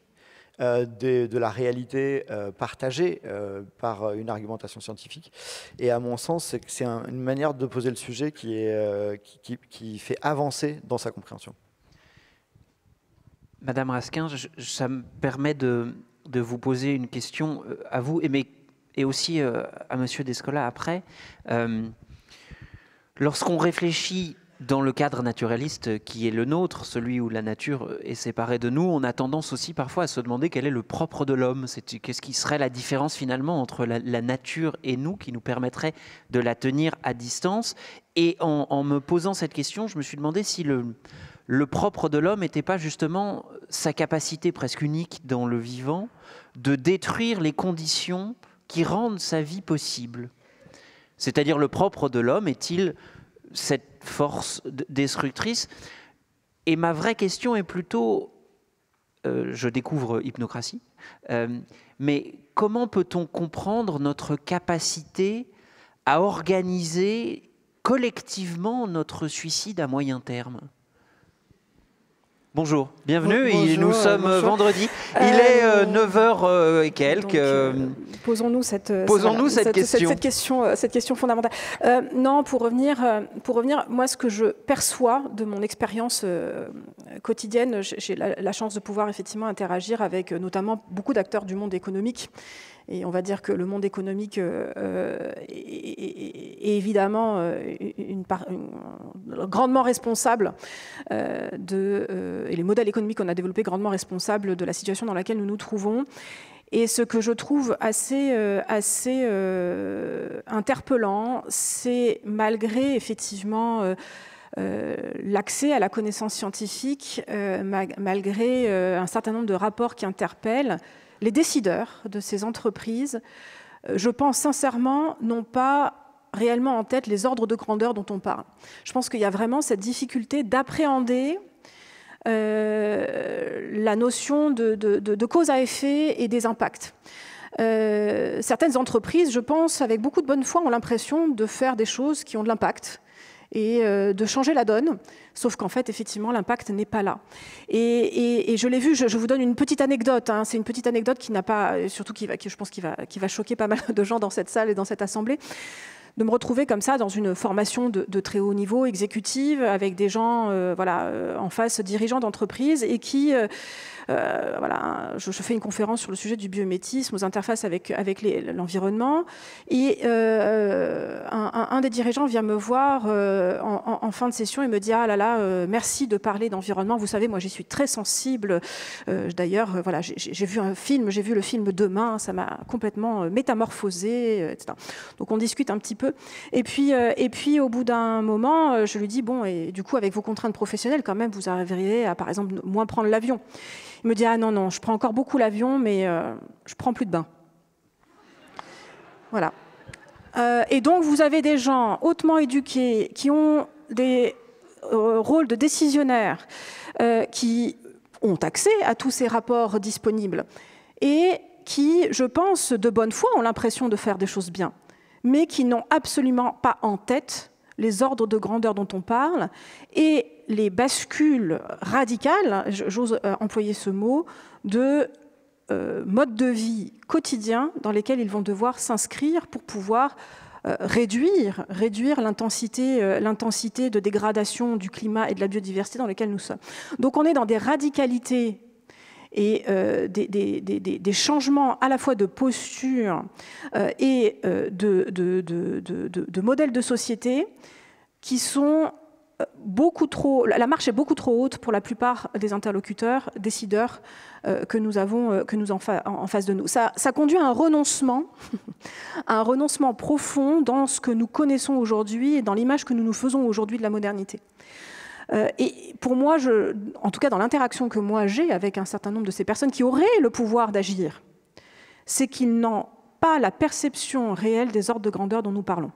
de la réalité partagée par une argumentation scientifique. Et à mon sens, c'est une manière de poser le sujet qui fait avancer dans sa compréhension. Madame Raskin, ça me permet de vous poser une question à vous, et aussi à Monsieur Descola après. Lorsqu'on réfléchit dans le cadre naturaliste qui est le nôtre, celui où la nature est séparée de nous, on a tendance aussi parfois à se demander quel est le propre de l'homme. Qu'est-ce qui serait la différence finalement entre la nature et nous, qui nous permettrait de la tenir à distance. Et en me posant cette question, je me suis demandé si le propre de l'homme n'était pas justement sa capacité presque unique dans le vivant de détruire les conditions qui rendent sa vie possible. C'est-à-dire le propre de l'homme est-il cette force destructrice? Et ma vraie question est plutôt, je découvre Hypnocratie, mais comment peut-on comprendre notre capacité à organiser collectivement notre suicide à moyen terme? Bonjour, bienvenue. Bonjour, nous sommes vendredi. Il est 9h et quelques. Posons-nous cette question fondamentale. Non, pour revenir, moi, ce que je perçois de mon expérience quotidienne, j'ai la chance de pouvoir effectivement interagir avec notamment beaucoup d'acteurs du monde économique. Et on va dire que le monde économique est évidemment grandement responsable et les modèles économiques qu'on a développés grandement responsables de la situation dans laquelle nous nous trouvons. Et ce que je trouve assez interpellant, c'est malgré effectivement l'accès à la connaissance scientifique, malgré un certain nombre de rapports qui interpellent, les décideurs de ces entreprises, je pense sincèrement, n'ont pas réellement en tête les ordres de grandeur dont on parle. Je pense qu'il y a vraiment cette difficulté d'appréhender la notion de cause à effet et des impacts. Certaines entreprises, je pense, avec beaucoup de bonne foi, ont l'impression de faire des choses qui ont de l'impact et de changer la donne, sauf qu'en fait, effectivement, l'impact n'est pas là. Et je l'ai vu, je vous donne une petite anecdote, hein, c'est une petite anecdote qui n'a pas, surtout qui je pense qui va choquer pas mal de gens dans cette salle et dans cette assemblée, de me retrouver comme ça dans une formation de très haut niveau, exécutive, avec des gens en face, dirigeants d'entreprise, et qui... je fais une conférence sur le sujet du biomimétisme, aux interfaces avec l'environnement, et un des dirigeants vient me voir en fin de session et me dit « Ah là là, merci de parler d'environnement, vous savez, moi j'y suis très sensible, d'ailleurs, j'ai vu le film Demain, ça m'a complètement métamorphosé, etc. » Donc on discute un petit peu, et puis au bout d'un moment, je lui dis « Bon, et du coup, avec vos contraintes professionnelles, quand même, vous arriveriez à, par exemple, moins prendre l'avion ?» Il me dit « Ah non, je prends encore beaucoup l'avion, mais je prends plus de bain. » Voilà. Et donc, vous avez des gens hautement éduqués qui ont des rôles de décisionnaires, qui ont accès à tous ces rapports disponibles et qui, je pense, de bonne foi, ont l'impression de faire des choses bien, mais qui n'ont absolument pas en tête les ordres de grandeur dont on parle et les bascules radicales, j'ose employer ce mot, de modes de vie quotidiens dans lesquels ils vont devoir s'inscrire pour pouvoir réduire l'intensité de dégradation du climat et de la biodiversité dans lesquels nous sommes. Donc on est dans des radicalités et des changements à la fois de posture et de modèles de société qui sont beaucoup trop... La marche est beaucoup trop haute pour la plupart des interlocuteurs, décideurs que nous avons en face de nous. Ça conduit à un renoncement profond dans ce que nous connaissons aujourd'hui et dans l'image que nous nous faisons aujourd'hui de la modernité. Et pour moi, en tout cas dans l'interaction que moi j'ai avec un certain nombre de ces personnes qui auraient le pouvoir d'agir, c'est qu'ils n'ont pas la perception réelle des ordres de grandeur dont nous parlons.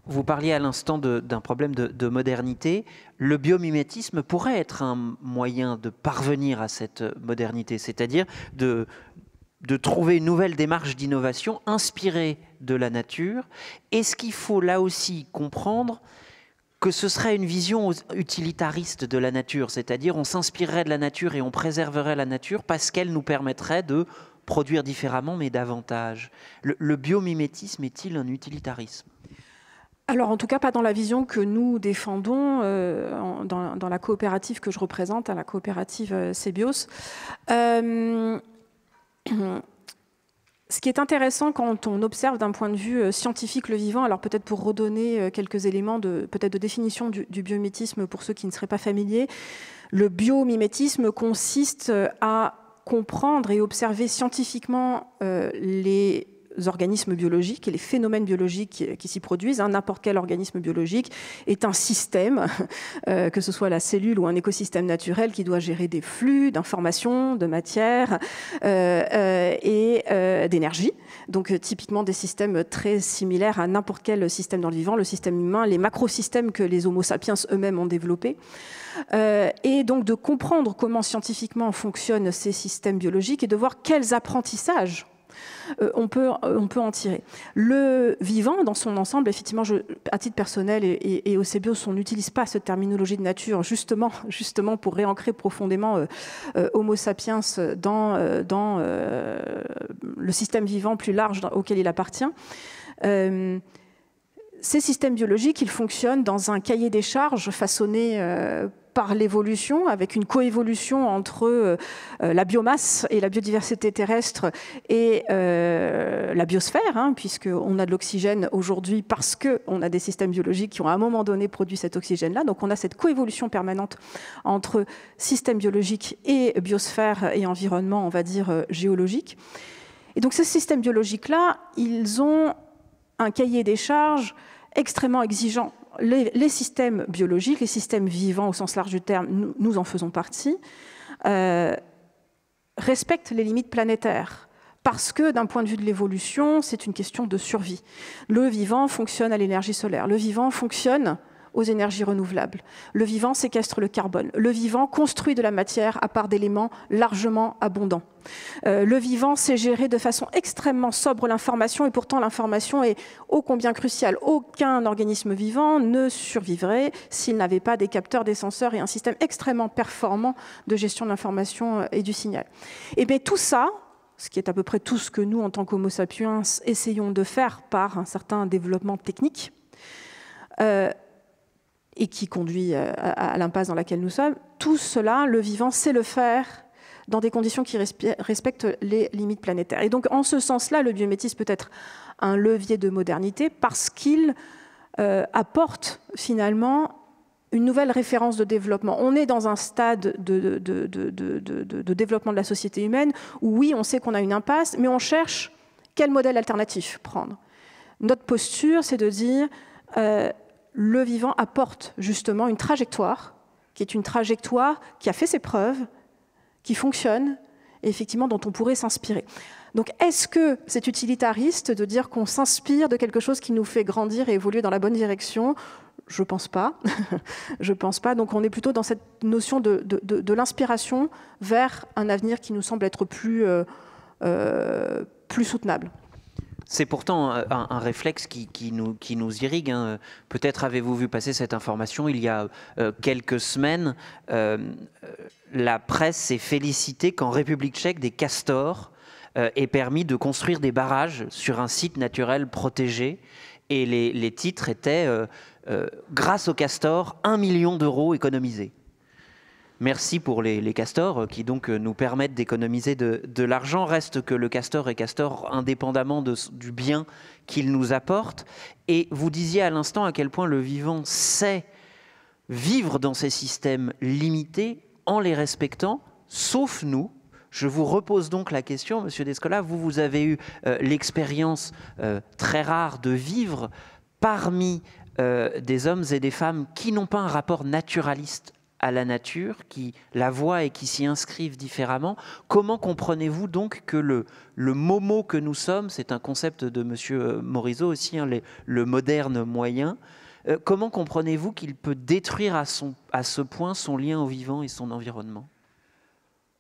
Vous parliez à l'instant d'un problème de modernité. Le biomimétisme pourrait être un moyen de parvenir à cette modernité, c'est-à-dire de trouver une nouvelle démarche d'innovation inspirée de la nature. Est-ce qu'il faut là aussi comprendre que ce serait une vision utilitariste de la nature, c'est-à-dire on s'inspirerait de la nature et on préserverait la nature parce qu'elle nous permettrait de produire différemment mais davantage. Le biomimétisme est-il un utilitarisme ? Alors en tout cas pas dans la vision que nous défendons dans la coopérative que je représente, la coopérative CEBIOS. Ce qui est intéressant quand on observe d'un point de vue scientifique le vivant, alors peut-être pour redonner quelques éléments peut-être de définition du biomimétisme pour ceux qui ne seraient pas familiers, le biomimétisme consiste à comprendre et observer scientifiquement les organismes biologiques et les phénomènes biologiques qui s'y produisent. N'importe quel organisme biologique est un système, que ce soit la cellule ou un écosystème naturel, qui doit gérer des flux d'informations, de matière et d'énergie. Donc typiquement des systèmes très similaires à n'importe quel système dans le vivant, le système humain, les macrosystèmes que les Homo sapiens eux-mêmes ont développés. Et donc de comprendre comment scientifiquement fonctionnent ces systèmes biologiques et de voir quels apprentissages on peut en tirer. Le vivant, dans son ensemble, effectivement, à titre personnel et au CBIOS, on n'utilise pas cette terminologie de nature, justement pour réancrer profondément Homo sapiens dans le système vivant plus large auquel il appartient. Ces systèmes biologiques, ils fonctionnent dans un cahier des charges façonné par l'évolution, avec une coévolution entre la biomasse et la biodiversité terrestre et la biosphère, puisqu'on a de l'oxygène aujourd'hui parce qu'on a des systèmes biologiques qui ont à un moment donné produit cet oxygène-là. Donc on a cette coévolution permanente entre système biologique et biosphère et environnement, on va dire, géologique. Et donc ces systèmes biologiques-là, ils ont un cahier des charges extrêmement exigeant. Les systèmes biologiques, les systèmes vivants au sens large du terme, nous en faisons partie, respectent les limites planétaires. Parce que d'un point de vue de l'évolution, c'est une question de survie. Le vivant fonctionne à l'énergie solaire. Le vivant fonctionne aux énergies renouvelables. Le vivant séquestre le carbone. Le vivant construit de la matière à part d'éléments largement abondants. Le vivant sait gérer de façon extrêmement sobre l'information, et pourtant l'information est ô combien cruciale. Aucun organisme vivant ne survivrait s'il n'avait pas des capteurs, des senseurs et un système extrêmement performant de gestion de l'information et du signal. Et bien tout ça, ce qui est à peu près tout ce que nous, en tant qu'Homo sapiens, essayons de faire par un certain développement technique, et qui conduit à l'impasse dans laquelle nous sommes, tout cela, le vivant sait le faire dans des conditions qui respectent les limites planétaires. Et donc, en ce sens-là, le biométisme peut être un levier de modernité parce qu'il apporte finalement une nouvelle référence de développement. On est dans un stade de développement de la société humaine où, oui, on sait qu'on a une impasse, mais on cherche quel modèle alternatif prendre. Notre posture, c'est de dire le vivant apporte justement une trajectoire qui est une trajectoire qui a fait ses preuves, qui fonctionne et effectivement dont on pourrait s'inspirer. Donc est-ce que c'est utilitariste de dire qu'on s'inspire de quelque chose qui nous fait grandir et évoluer dans la bonne direction ? Je ne pense pas. Je pense pas. Donc on est plutôt dans cette notion de l'inspiration vers un avenir qui nous semble être plus soutenable. C'est pourtant un réflexe qui nous irrigue. Peut-être avez-vous vu passer cette information il y a quelques semaines. La presse s'est félicitée qu'en République tchèque, des castors aient permis de construire des barrages sur un site naturel protégé. Et les titres étaient grâce aux castors, 1 million d'euros économisés. Merci pour les castors qui donc nous permettent d'économiser de l'argent. Reste que le castor est castor indépendamment du bien qu'il nous apporte. Et vous disiez à l'instant à quel point le vivant sait vivre dans ces systèmes limités en les respectant, sauf nous. Je vous repose donc la question, Monsieur Descola. Vous avez eu l'expérience très rare de vivre parmi des hommes et des femmes qui n'ont pas un rapport naturaliste à la nature, qui la voient et qui s'y inscrivent différemment. Comment comprenez-vous donc que le momo que nous sommes, c'est un concept de M. Morisot aussi, le moderne moyen, comment comprenez-vous qu'il peut détruire à ce point son lien au vivant et son environnement ?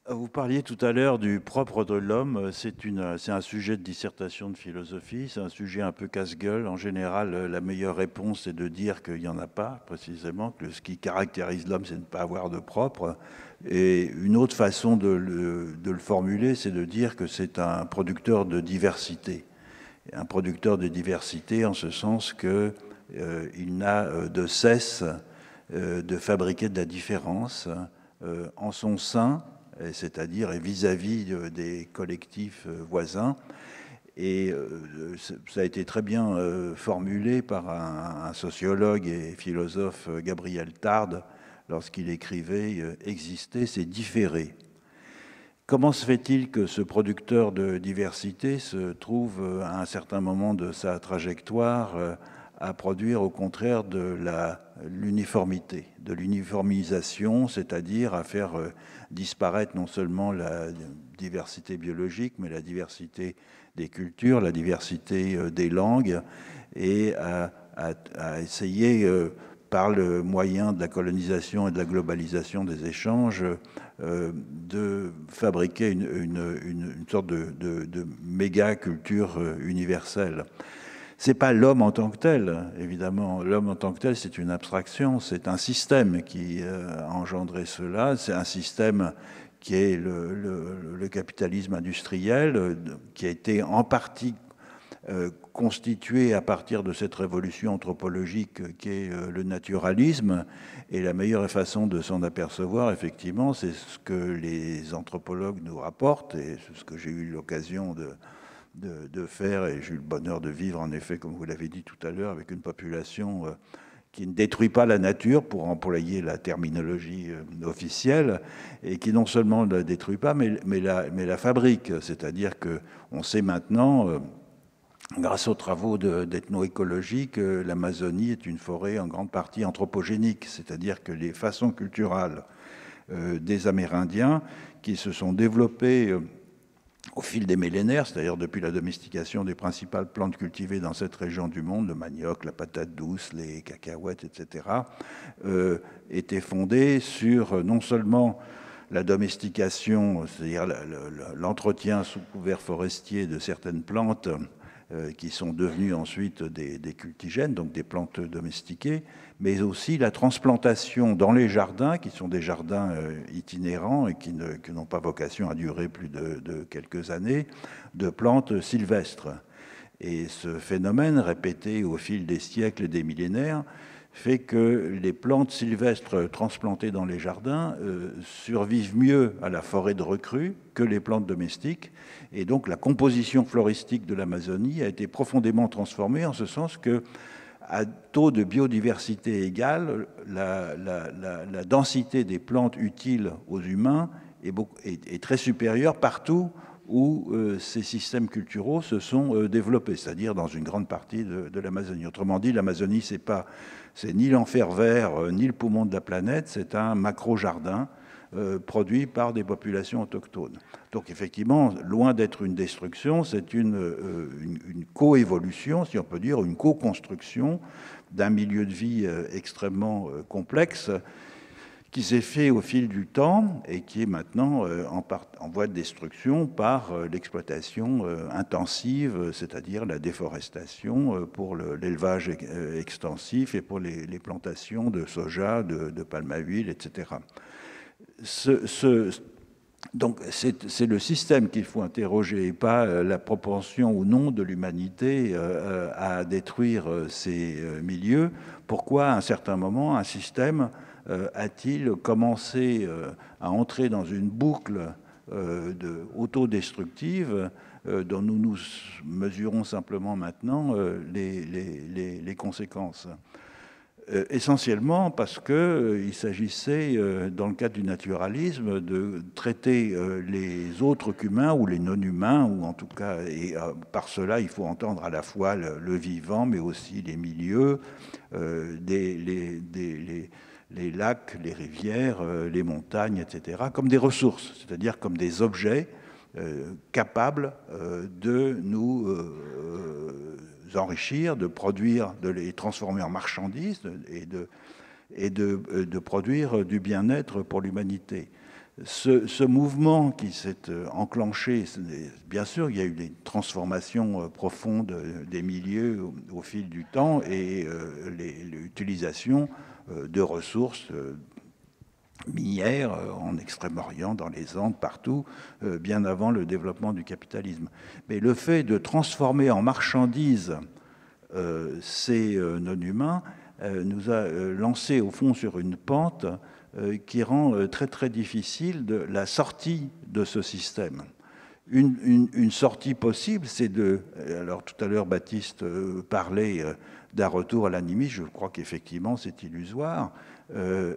Vous parliez tout à l'heure du propre de l'homme, c'est un sujet de dissertation de philosophie, c'est un sujet un peu casse-gueule. En général, la meilleure réponse est de dire qu'il n'y en a pas, précisément, que ce qui caractérise l'homme, c'est de ne pas avoir de propre. Et une autre façon de le formuler, c'est de dire que c'est un producteur de diversité. Un producteur de diversité en ce sens qu'il n'a de cesse de fabriquer de la différence en son sein, c'est-à-dire vis-à-vis des collectifs voisins. Et ça a été très bien formulé par un sociologue et philosophe, Gabriel Tarde, lorsqu'il écrivait « Exister, c'est différer ». Comment se fait-il que ce producteur de diversité se trouve à un certain moment de sa trajectoire à produire au contraire de l'uniformité, de l'uniformisation, c'est-à-dire à faire disparaître non seulement la diversité biologique, mais la diversité des cultures, la diversité des langues, et à essayer, par le moyen de la colonisation et de la globalisation des échanges, de fabriquer une sorte de méga culture universelle. C'est pas l'homme en tant que tel, évidemment. L'homme en tant que tel, c'est une abstraction, c'est un système qui a engendré cela. C'est un système qui est le capitalisme industriel, qui a été en partie constitué à partir de cette révolution anthropologique qui est le naturalisme. Et la meilleure façon de s'en apercevoir, effectivement, c'est ce que les anthropologues nous rapportent, et c'est ce que j'ai eu l'occasion de faire, et j'ai eu le bonheur de vivre, en effet, comme vous l'avez dit tout à l'heure, avec une population qui ne détruit pas la nature, pour employer la terminologie officielle, et qui non seulement ne la détruit pas, mais la fabrique. C'est-à-dire qu'on sait maintenant, grâce aux travaux d'ethnoécologie, que l'Amazonie est une forêt en grande partie anthropogénique, c'est-à-dire que les façons culturelles des Amérindiens qui se sont développées au fil des millénaires, c'est-à-dire depuis la domestication des principales plantes cultivées dans cette région du monde, le manioc, la patate douce, les cacahuètes, etc., étaient fondées sur non seulement la domestication, c'est-à-dire l'entretien sous couvert forestier de certaines plantes qui sont devenues ensuite des cultigènes, donc des plantes domestiquées, mais aussi la transplantation dans les jardins, qui sont des jardins itinérants et qui n'ont pas vocation à durer plus de quelques années, de plantes sylvestres. Et ce phénomène, répété au fil des siècles et des millénaires, fait que les plantes sylvestres transplantées dans les jardins survivent mieux à la forêt de recrue que les plantes domestiques. Et donc la composition floristique de l'Amazonie a été profondément transformée en ce sens que, à taux de biodiversité égal, la densité des plantes utiles aux humains est très supérieure partout où ces systèmes culturaux se sont développés, c'est-à-dire dans une grande partie de l'Amazonie. Autrement dit, l'Amazonie, c'est ni l'enfer vert, ni le poumon de la planète, c'est un macro-jardin produit par des populations autochtones. Donc effectivement, loin d'être une destruction, c'est une coévolution, si on peut dire, une co-construction d'un milieu de vie extrêmement complexe qui s'est fait au fil du temps et qui est maintenant en voie de destruction par l'exploitation intensive, c'est-à-dire la déforestation pour l'élevage extensif et pour les plantations de soja, de palme à huile, etc. Donc c'est le système qu'il faut interroger, et pas la propension ou non de l'humanité à détruire ces milieux. Pourquoi, à un certain moment, un système a-t-il commencé à entrer dans une boucle autodestructive dont nous mesurons simplement maintenant les conséquences? Essentiellement parce qu'il s'agissait, dans le cadre du naturalisme, de traiter les autres qu'humains ou les non-humains, ou en tout cas, et par cela il faut entendre à la fois le vivant, mais aussi les milieux, les lacs, les rivières, les montagnes, etc., comme des ressources, c'est-à-dire comme des objets capables de nous enrichir, de produire, de les transformer en marchandises et de produire du bien-être pour l'humanité. Ce mouvement qui s'est enclenché, bien sûr, il y a eu des transformations profondes des milieux au fil du temps et l'utilisation de ressources minières en Extrême-Orient, dans les Andes, partout, bien avant le développement du capitalisme. Mais le fait de transformer en marchandises ces non-humains nous a lancé au fond sur une pente qui rend très très difficile la sortie de ce système. Une sortie possible, c'est alors tout à l'heure Baptiste parlait d'un retour à l'animisme, je crois qu'effectivement c'est illusoire,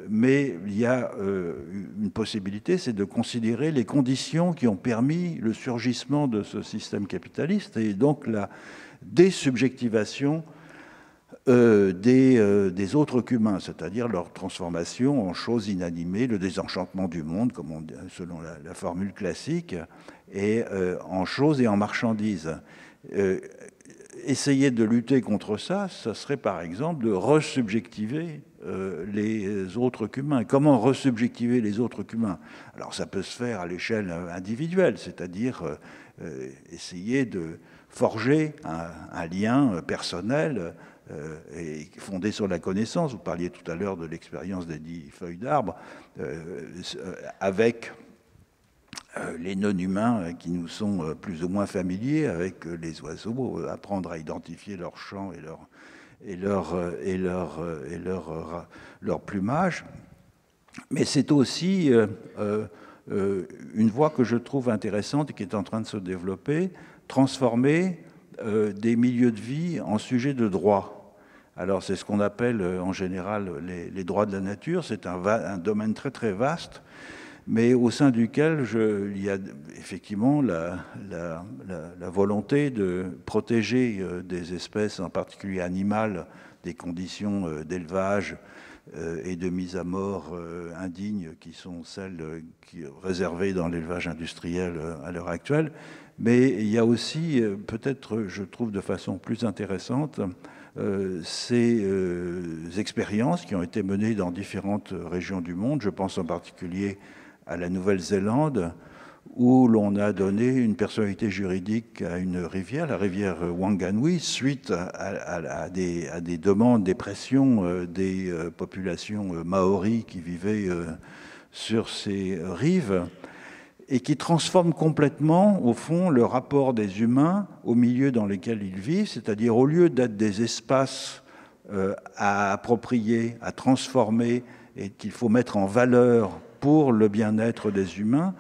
mais il y a une possibilité, c'est de considérer les conditions qui ont permis le surgissement de ce système capitaliste et donc la désubjectivation des autres qu'humains, c'est-à-dire leur transformation en choses inanimées, le désenchantement du monde, comme selon la formule classique, et en choses et en marchandises. Essayer de lutter contre ça, ça serait par exemple de resubjectiver les autres qu'humains. Comment resubjectiver les autres qu'humains? Alors ça peut se faire à l'échelle individuelle, c'est-à-dire essayer de forger un lien personnel et fondé sur la connaissance. Vous parliez tout à l'heure de l'expérience des 10 feuilles d'arbre, avec les non-humains qui nous sont plus ou moins familiers, avec les oiseaux, apprendre à identifier leur chant et leur plumage. Mais c'est aussi une voie que je trouve intéressante et qui est en train de se développer, transformer des milieux de vie en sujets de droit. Alors c'est ce qu'on appelle en général les droits de la nature. C'est un domaine très très vaste, mais au sein duquel il y a effectivement la volonté de protéger des espèces, en particulier animales, des conditions d'élevage et de mise à mort indignes qui sont celles réservées dans l'élevage industriel à l'heure actuelle. Mais il y a aussi, peut-être je trouve de façon plus intéressante, ces expériences qui ont été menées dans différentes régions du monde. Je pense en particulier à la Nouvelle-Zélande, où l'on a donné une personnalité juridique à une rivière, la rivière Wanganui, suite à des demandes, des pressions des populations maoris qui vivaient sur ces rives, et qui transforme complètement, au fond, le rapport des humains au milieu dans lequel ils vivent, c'est-à-dire au lieu d'être des espaces à approprier, à transformer, et qu'il faut mettre en valeur pour le bien-être des humains,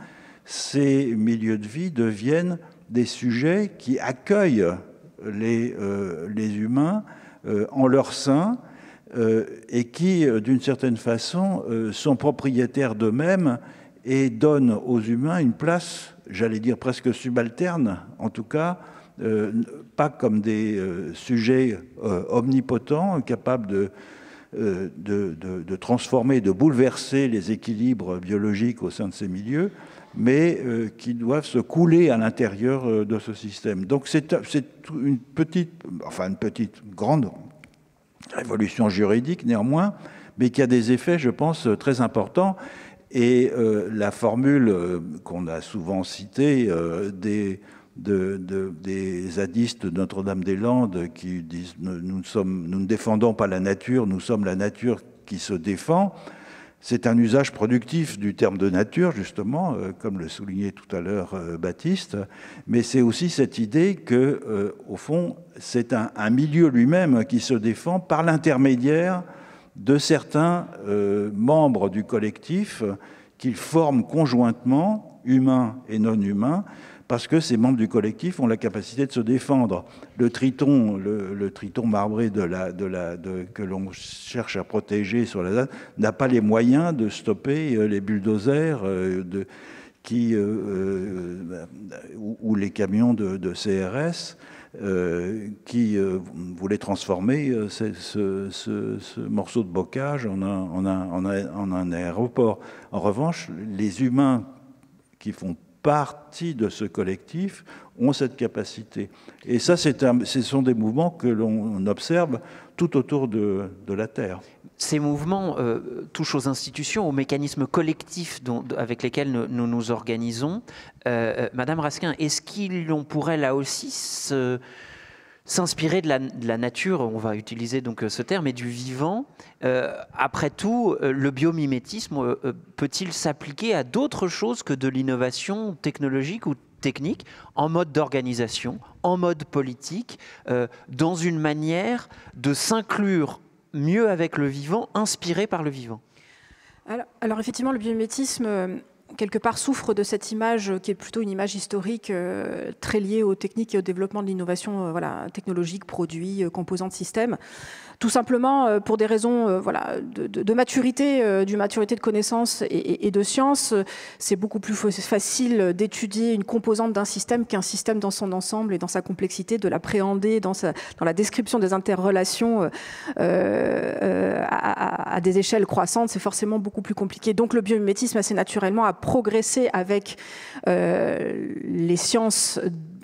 ces milieux de vie deviennent des sujets qui accueillent les humains en leur sein et qui, d'une certaine façon, sont propriétaires d'eux-mêmes et donnent aux humains une place, j'allais dire presque subalterne, en tout cas, pas comme des sujets omnipotents, capables de transformer, de bouleverser les équilibres biologiques au sein de ces milieux, mais qui doivent se couler à l'intérieur de ce système. Donc c'est une grande révolution juridique néanmoins, mais qui a des effets, je pense, très importants. Et la formule qu'on a souvent citée des zadistes de Notre-Dame-des-Landes qui disent nous ne défendons pas la nature, nous sommes la nature qui se défend. C'est un usage productif du terme de nature, justement, comme le soulignait tout à l'heure Baptiste, mais c'est aussi cette idée que, au fond, c'est un milieu lui-même qui se défend par l'intermédiaire de certains membres du collectif qu'ils forment conjointement, humains et non humains, parce que ces membres du collectif ont la capacité de se défendre. Le triton marbré que l'on cherche à protéger sur la ZAD n'a pas les moyens de stopper les bulldozers ou les camions de CRS qui voulaient transformer ce morceau de bocage en un aéroport. En revanche, les humains qui font partie de ce collectif ont cette capacité. Et ça, ce sont des mouvements que l'on observe tout autour de la Terre. Ces mouvements touchent aux institutions, aux mécanismes collectifs avec lesquels nous nous organisons. Madame Raskin, est-ce qu'on pourrait là aussi s'inspirer de la nature, on va utiliser donc ce terme, et du vivant? Après tout, le biomimétisme peut-il s'appliquer à d'autres choses que de l'innovation technologique ou technique, en mode d'organisation, en mode politique, dans une manière de s'inclure mieux avec le vivant, inspiré par le vivant? Alors effectivement, le biomimétisme, quelque part souffre de cette image qui est plutôt une image historique très liée aux techniques et au développement de l'innovation voilà, technologique, produits, composants de systèmes. Tout simplement pour des raisons voilà, de maturité, d'une maturité de connaissance et de science. C'est beaucoup plus facile d'étudier une composante d'un système qu'un système dans son ensemble et dans sa complexité, de l'appréhender dans la description des interrelations à des échelles croissantes. C'est forcément beaucoup plus compliqué. Donc le biomimétisme assez naturellement a progressé avec les sciences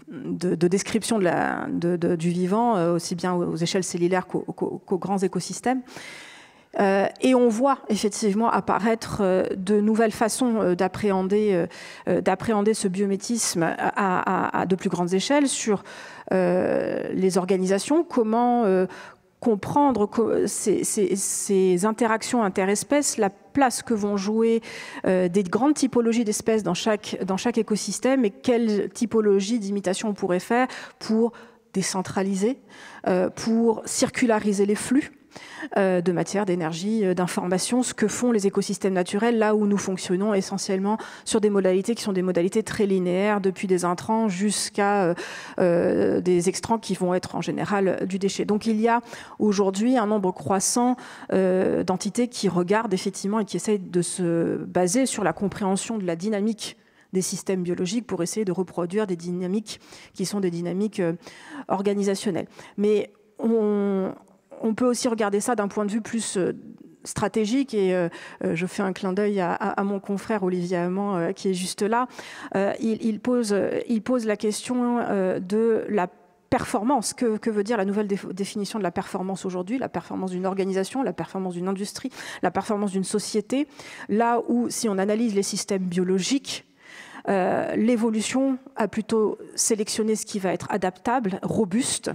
de description du vivant, aussi bien aux échelles cellulaires qu'aux grands écosystèmes. Et on voit effectivement apparaître de nouvelles façons d'appréhender ce biomimétisme à de plus grandes échelles sur les organisations, comment comprendre ces interactions interespèces, la place que vont jouer des grandes typologies d'espèces dans chaque écosystème et quelle typologie d'imitation on pourrait faire pour décentraliser, pour circulariser les flux de matière, d'énergie, d'information, ce que font les écosystèmes naturels, là où nous fonctionnons essentiellement sur des modalités qui sont des modalités très linéaires, depuis des intrants jusqu'à des extrants qui vont être en général du déchet. Donc il y a aujourd'hui un nombre croissant d'entités qui regardent effectivement et qui essayent de se baser sur la compréhension de la dynamique des systèmes biologiques pour essayer de reproduire des dynamiques qui sont des dynamiques organisationnelles. Mais on peut aussi regarder ça d'un point de vue plus stratégique et je fais un clin d'œil à mon confrère Olivier Amand qui est juste là. Il pose la question de la performance. Que veut dire la nouvelle définition de la performance aujourd'hui? La performance d'une organisation, la performance d'une industrie, la performance d'une société. Là où, si on analyse les systèmes biologiques, l'évolution a plutôt sélectionné ce qui va être adaptable, robuste.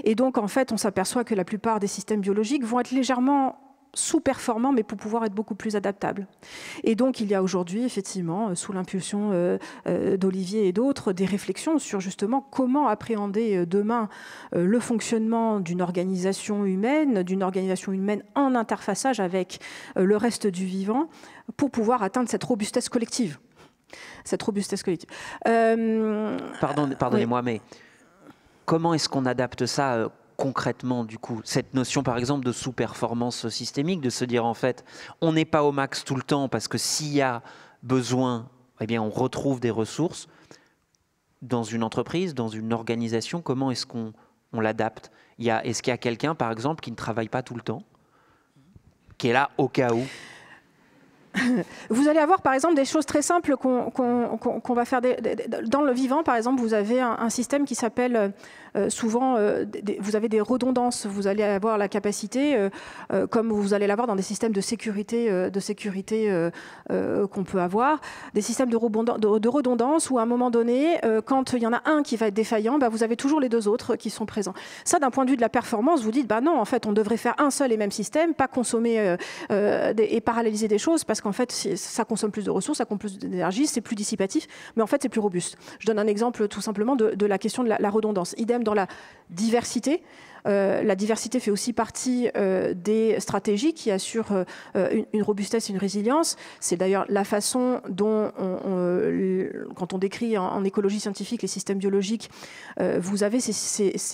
Et donc, en fait, on s'aperçoit que la plupart des systèmes biologiques vont être légèrement sous-performants, mais pour pouvoir être beaucoup plus adaptables. Et donc, il y a aujourd'hui, effectivement, sous l'impulsion d'Olivier et d'autres, des réflexions sur justement comment appréhender demain le fonctionnement d'une organisation humaine en interfaçage avec le reste du vivant, pour pouvoir atteindre cette robustesse collective. Pardonnez-moi, oui. Mais comment est-ce qu'on adapte ça concrètement, du coup, cette notion, par exemple, de sous-performance systémique, de se dire, en fait, on n'est pas au max tout le temps, parce que s'il y a besoin, eh bien, on retrouve des ressources dans une entreprise, dans une organisation. Comment est-ce qu'on l'adapte? Est-ce qu'il y a quelqu'un, par exemple, qui ne travaille pas tout le temps, qui est là au cas où? Vous allez avoir par exemple des choses très simples qu'on va faire. Dans le vivant, par exemple, vous avez un système qui s'appelle souvent, vous avez des redondances. Vous allez avoir la capacité, comme vous allez l'avoir dans des systèmes de sécurité qu'on peut avoir, des systèmes de redondance où à un moment donné, quand il y en a un qui va être défaillant, vous avez toujours les deux autres qui sont présents. Ça, d'un point de vue de la performance, vous dites, non, en fait, on devrait faire un seul et même système, pas consommer et paralléliser des choses, parce qu'en fait, ça consomme plus de ressources, ça consomme plus d'énergie, c'est plus dissipatif, mais en fait, c'est plus robuste. Je donne un exemple tout simplement de la question de la redondance. Idem dans la diversité. La diversité fait aussi partie des stratégies qui assurent une robustesse et une résilience. C'est d'ailleurs la façon dont, quand on décrit en écologie scientifique les systèmes biologiques, vous avez cette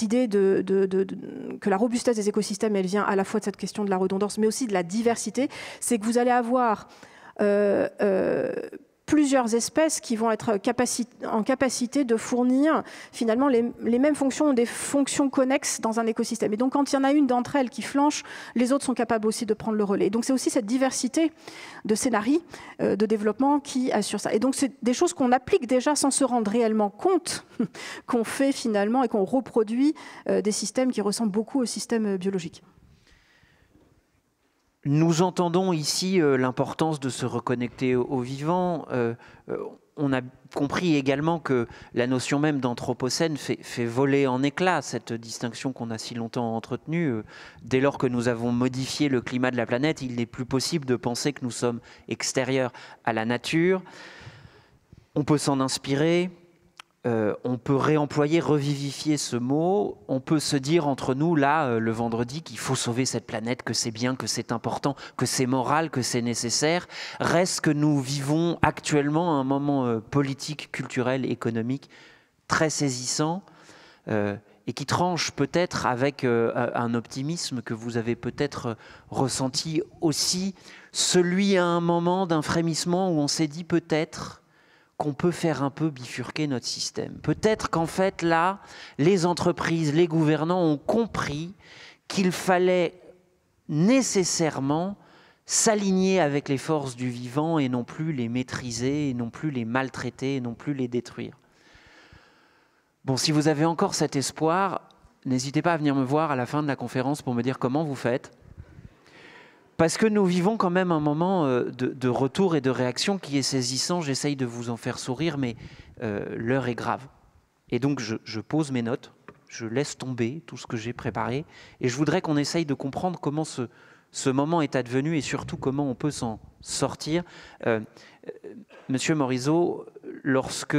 idée que la robustesse des écosystèmes, elle vient à la fois de cette question de la redondance, mais aussi de la diversité. C'est que vous allez avoir plusieurs espèces qui vont être en capacité de fournir finalement les mêmes fonctions ou des fonctions connexes dans un écosystème. Et donc, quand il y en a une d'entre elles qui flanche, les autres sont capables aussi de prendre le relais. Donc, c'est aussi cette diversité de scénarios de développement qui assure ça. Et donc, c'est des choses qu'on applique déjà sans se rendre réellement compte qu'on fait finalement et qu'on reproduit des systèmes qui ressemblent beaucoup aux systèmes biologiques. Nous entendons ici l'importance de se reconnecter au vivant. On a compris également que la notion même d'anthropocène fait voler en éclats cette distinction qu'on a si longtemps entretenue. Dès lors que nous avons modifié le climat de la planète, il n'est plus possible de penser que nous sommes extérieurs à la nature. On peut s'en inspirer. on peut réemployer, revivifier ce mot. On peut se dire entre nous, là, le vendredi, qu'il faut sauver cette planète, que c'est bien, que c'est important, que c'est moral, que c'est nécessaire. Reste que nous vivons actuellement un moment politique, culturel, économique très saisissant et qui tranche peut-être avec un optimisme que vous avez peut-être ressenti aussi, celui à un moment d'un frémissement où on s'est dit peut-être qu'on peut faire un peu bifurquer notre système. Peut-être qu'en fait, là, les entreprises, les gouvernants ont compris qu'il fallait nécessairement s'aligner avec les forces du vivant et non plus les maîtriser, et non plus les maltraiter, et non plus les détruire. Bon, si vous avez encore cet espoir, n'hésitez pas à venir me voir à la fin de la conférence pour me dire comment vous faites. Parce que nous vivons quand même un moment de retour et de réaction qui est saisissant. J'essaye de vous en faire sourire, mais l'heure est grave. Et donc, je pose mes notes, je laisse tomber tout ce que j'ai préparé, et je voudrais qu'on essaye de comprendre comment ce moment est advenu et surtout comment on peut s'en sortir. Monsieur Morisot, lorsque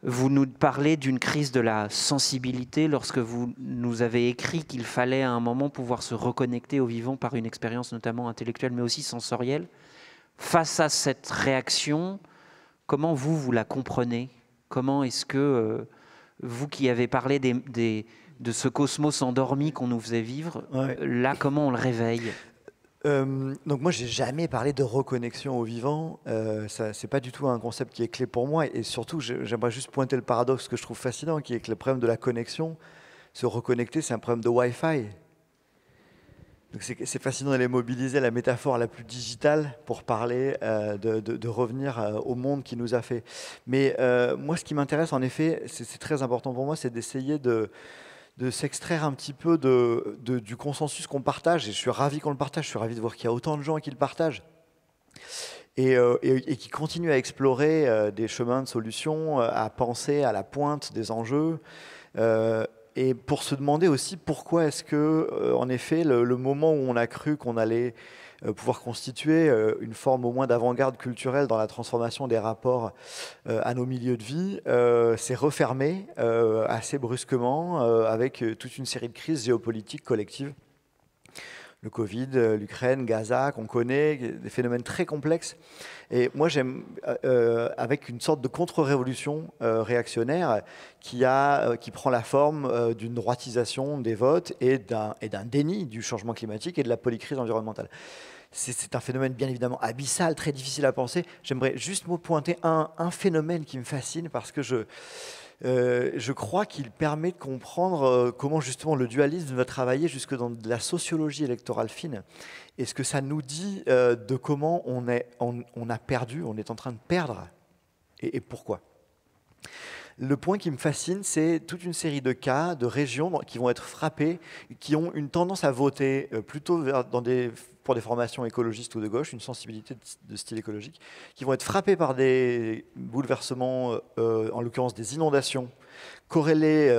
vous nous parlez d'une crise de la sensibilité, lorsque vous nous avez écrit qu'il fallait à un moment pouvoir se reconnecter au vivant par une expérience notamment intellectuelle mais aussi sensorielle. Face à cette réaction, comment vous la comprenez? Comment est-ce que vous qui avez parlé de ce cosmos endormi qu'on nous faisait vivre, là comment on le réveille? Donc moi, j'ai jamais parlé de reconnexion au vivant. C'est pas du tout un concept qui est clé pour moi. Et surtout, j'aimerais juste pointer le paradoxe que je trouve fascinant, qui est que le problème de la connexion, se reconnecter, c'est un problème de Wi-Fi. Donc c'est fascinant d'aller mobiliser la métaphore la plus digitale pour parler de revenir au monde qui nous a fait. Mais moi, ce qui m'intéresse, en effet, c'est très important pour moi, c'est d'essayer de s'extraire un petit peu du consensus qu'on partage, et je suis ravi qu'on le partage, je suis ravi de voir qu'il y a autant de gens qui le partagent, et qui continuent à explorer des chemins de solutions, à penser à la pointe des enjeux, et pour se demander aussi pourquoi est-ce que, en effet, le moment où on a cru qu'on allait pouvoir constituer une forme au moins d'avant-garde culturelle dans la transformation des rapports à nos milieux de vie, s'est refermé assez brusquement avec toute une série de crises géopolitiques collectives. Le Covid, l'Ukraine, Gaza, qu'on connaît, des phénomènes très complexes. Et moi, j'aime, avec une sorte de contre-révolution réactionnaire qui prend la forme d'une droitisation des votes et d'un déni du changement climatique et de la polycrise environnementale. C'est un phénomène bien évidemment abyssal, très difficile à penser. J'aimerais juste me pointer un phénomène qui me fascine parce que je crois qu'il permet de comprendre comment justement le dualisme va travailler jusque dans de la sociologie électorale fine et ce que ça nous dit de comment on a perdu, on est en train de perdre et pourquoi. Le point qui me fascine, c'est toute une série de cas, de régions qui vont être frappées, qui ont une tendance à voter plutôt pour des formations écologistes ou de gauche, une sensibilité de style écologique, qui vont être frappées par des bouleversements, en l'occurrence des inondations, corrélés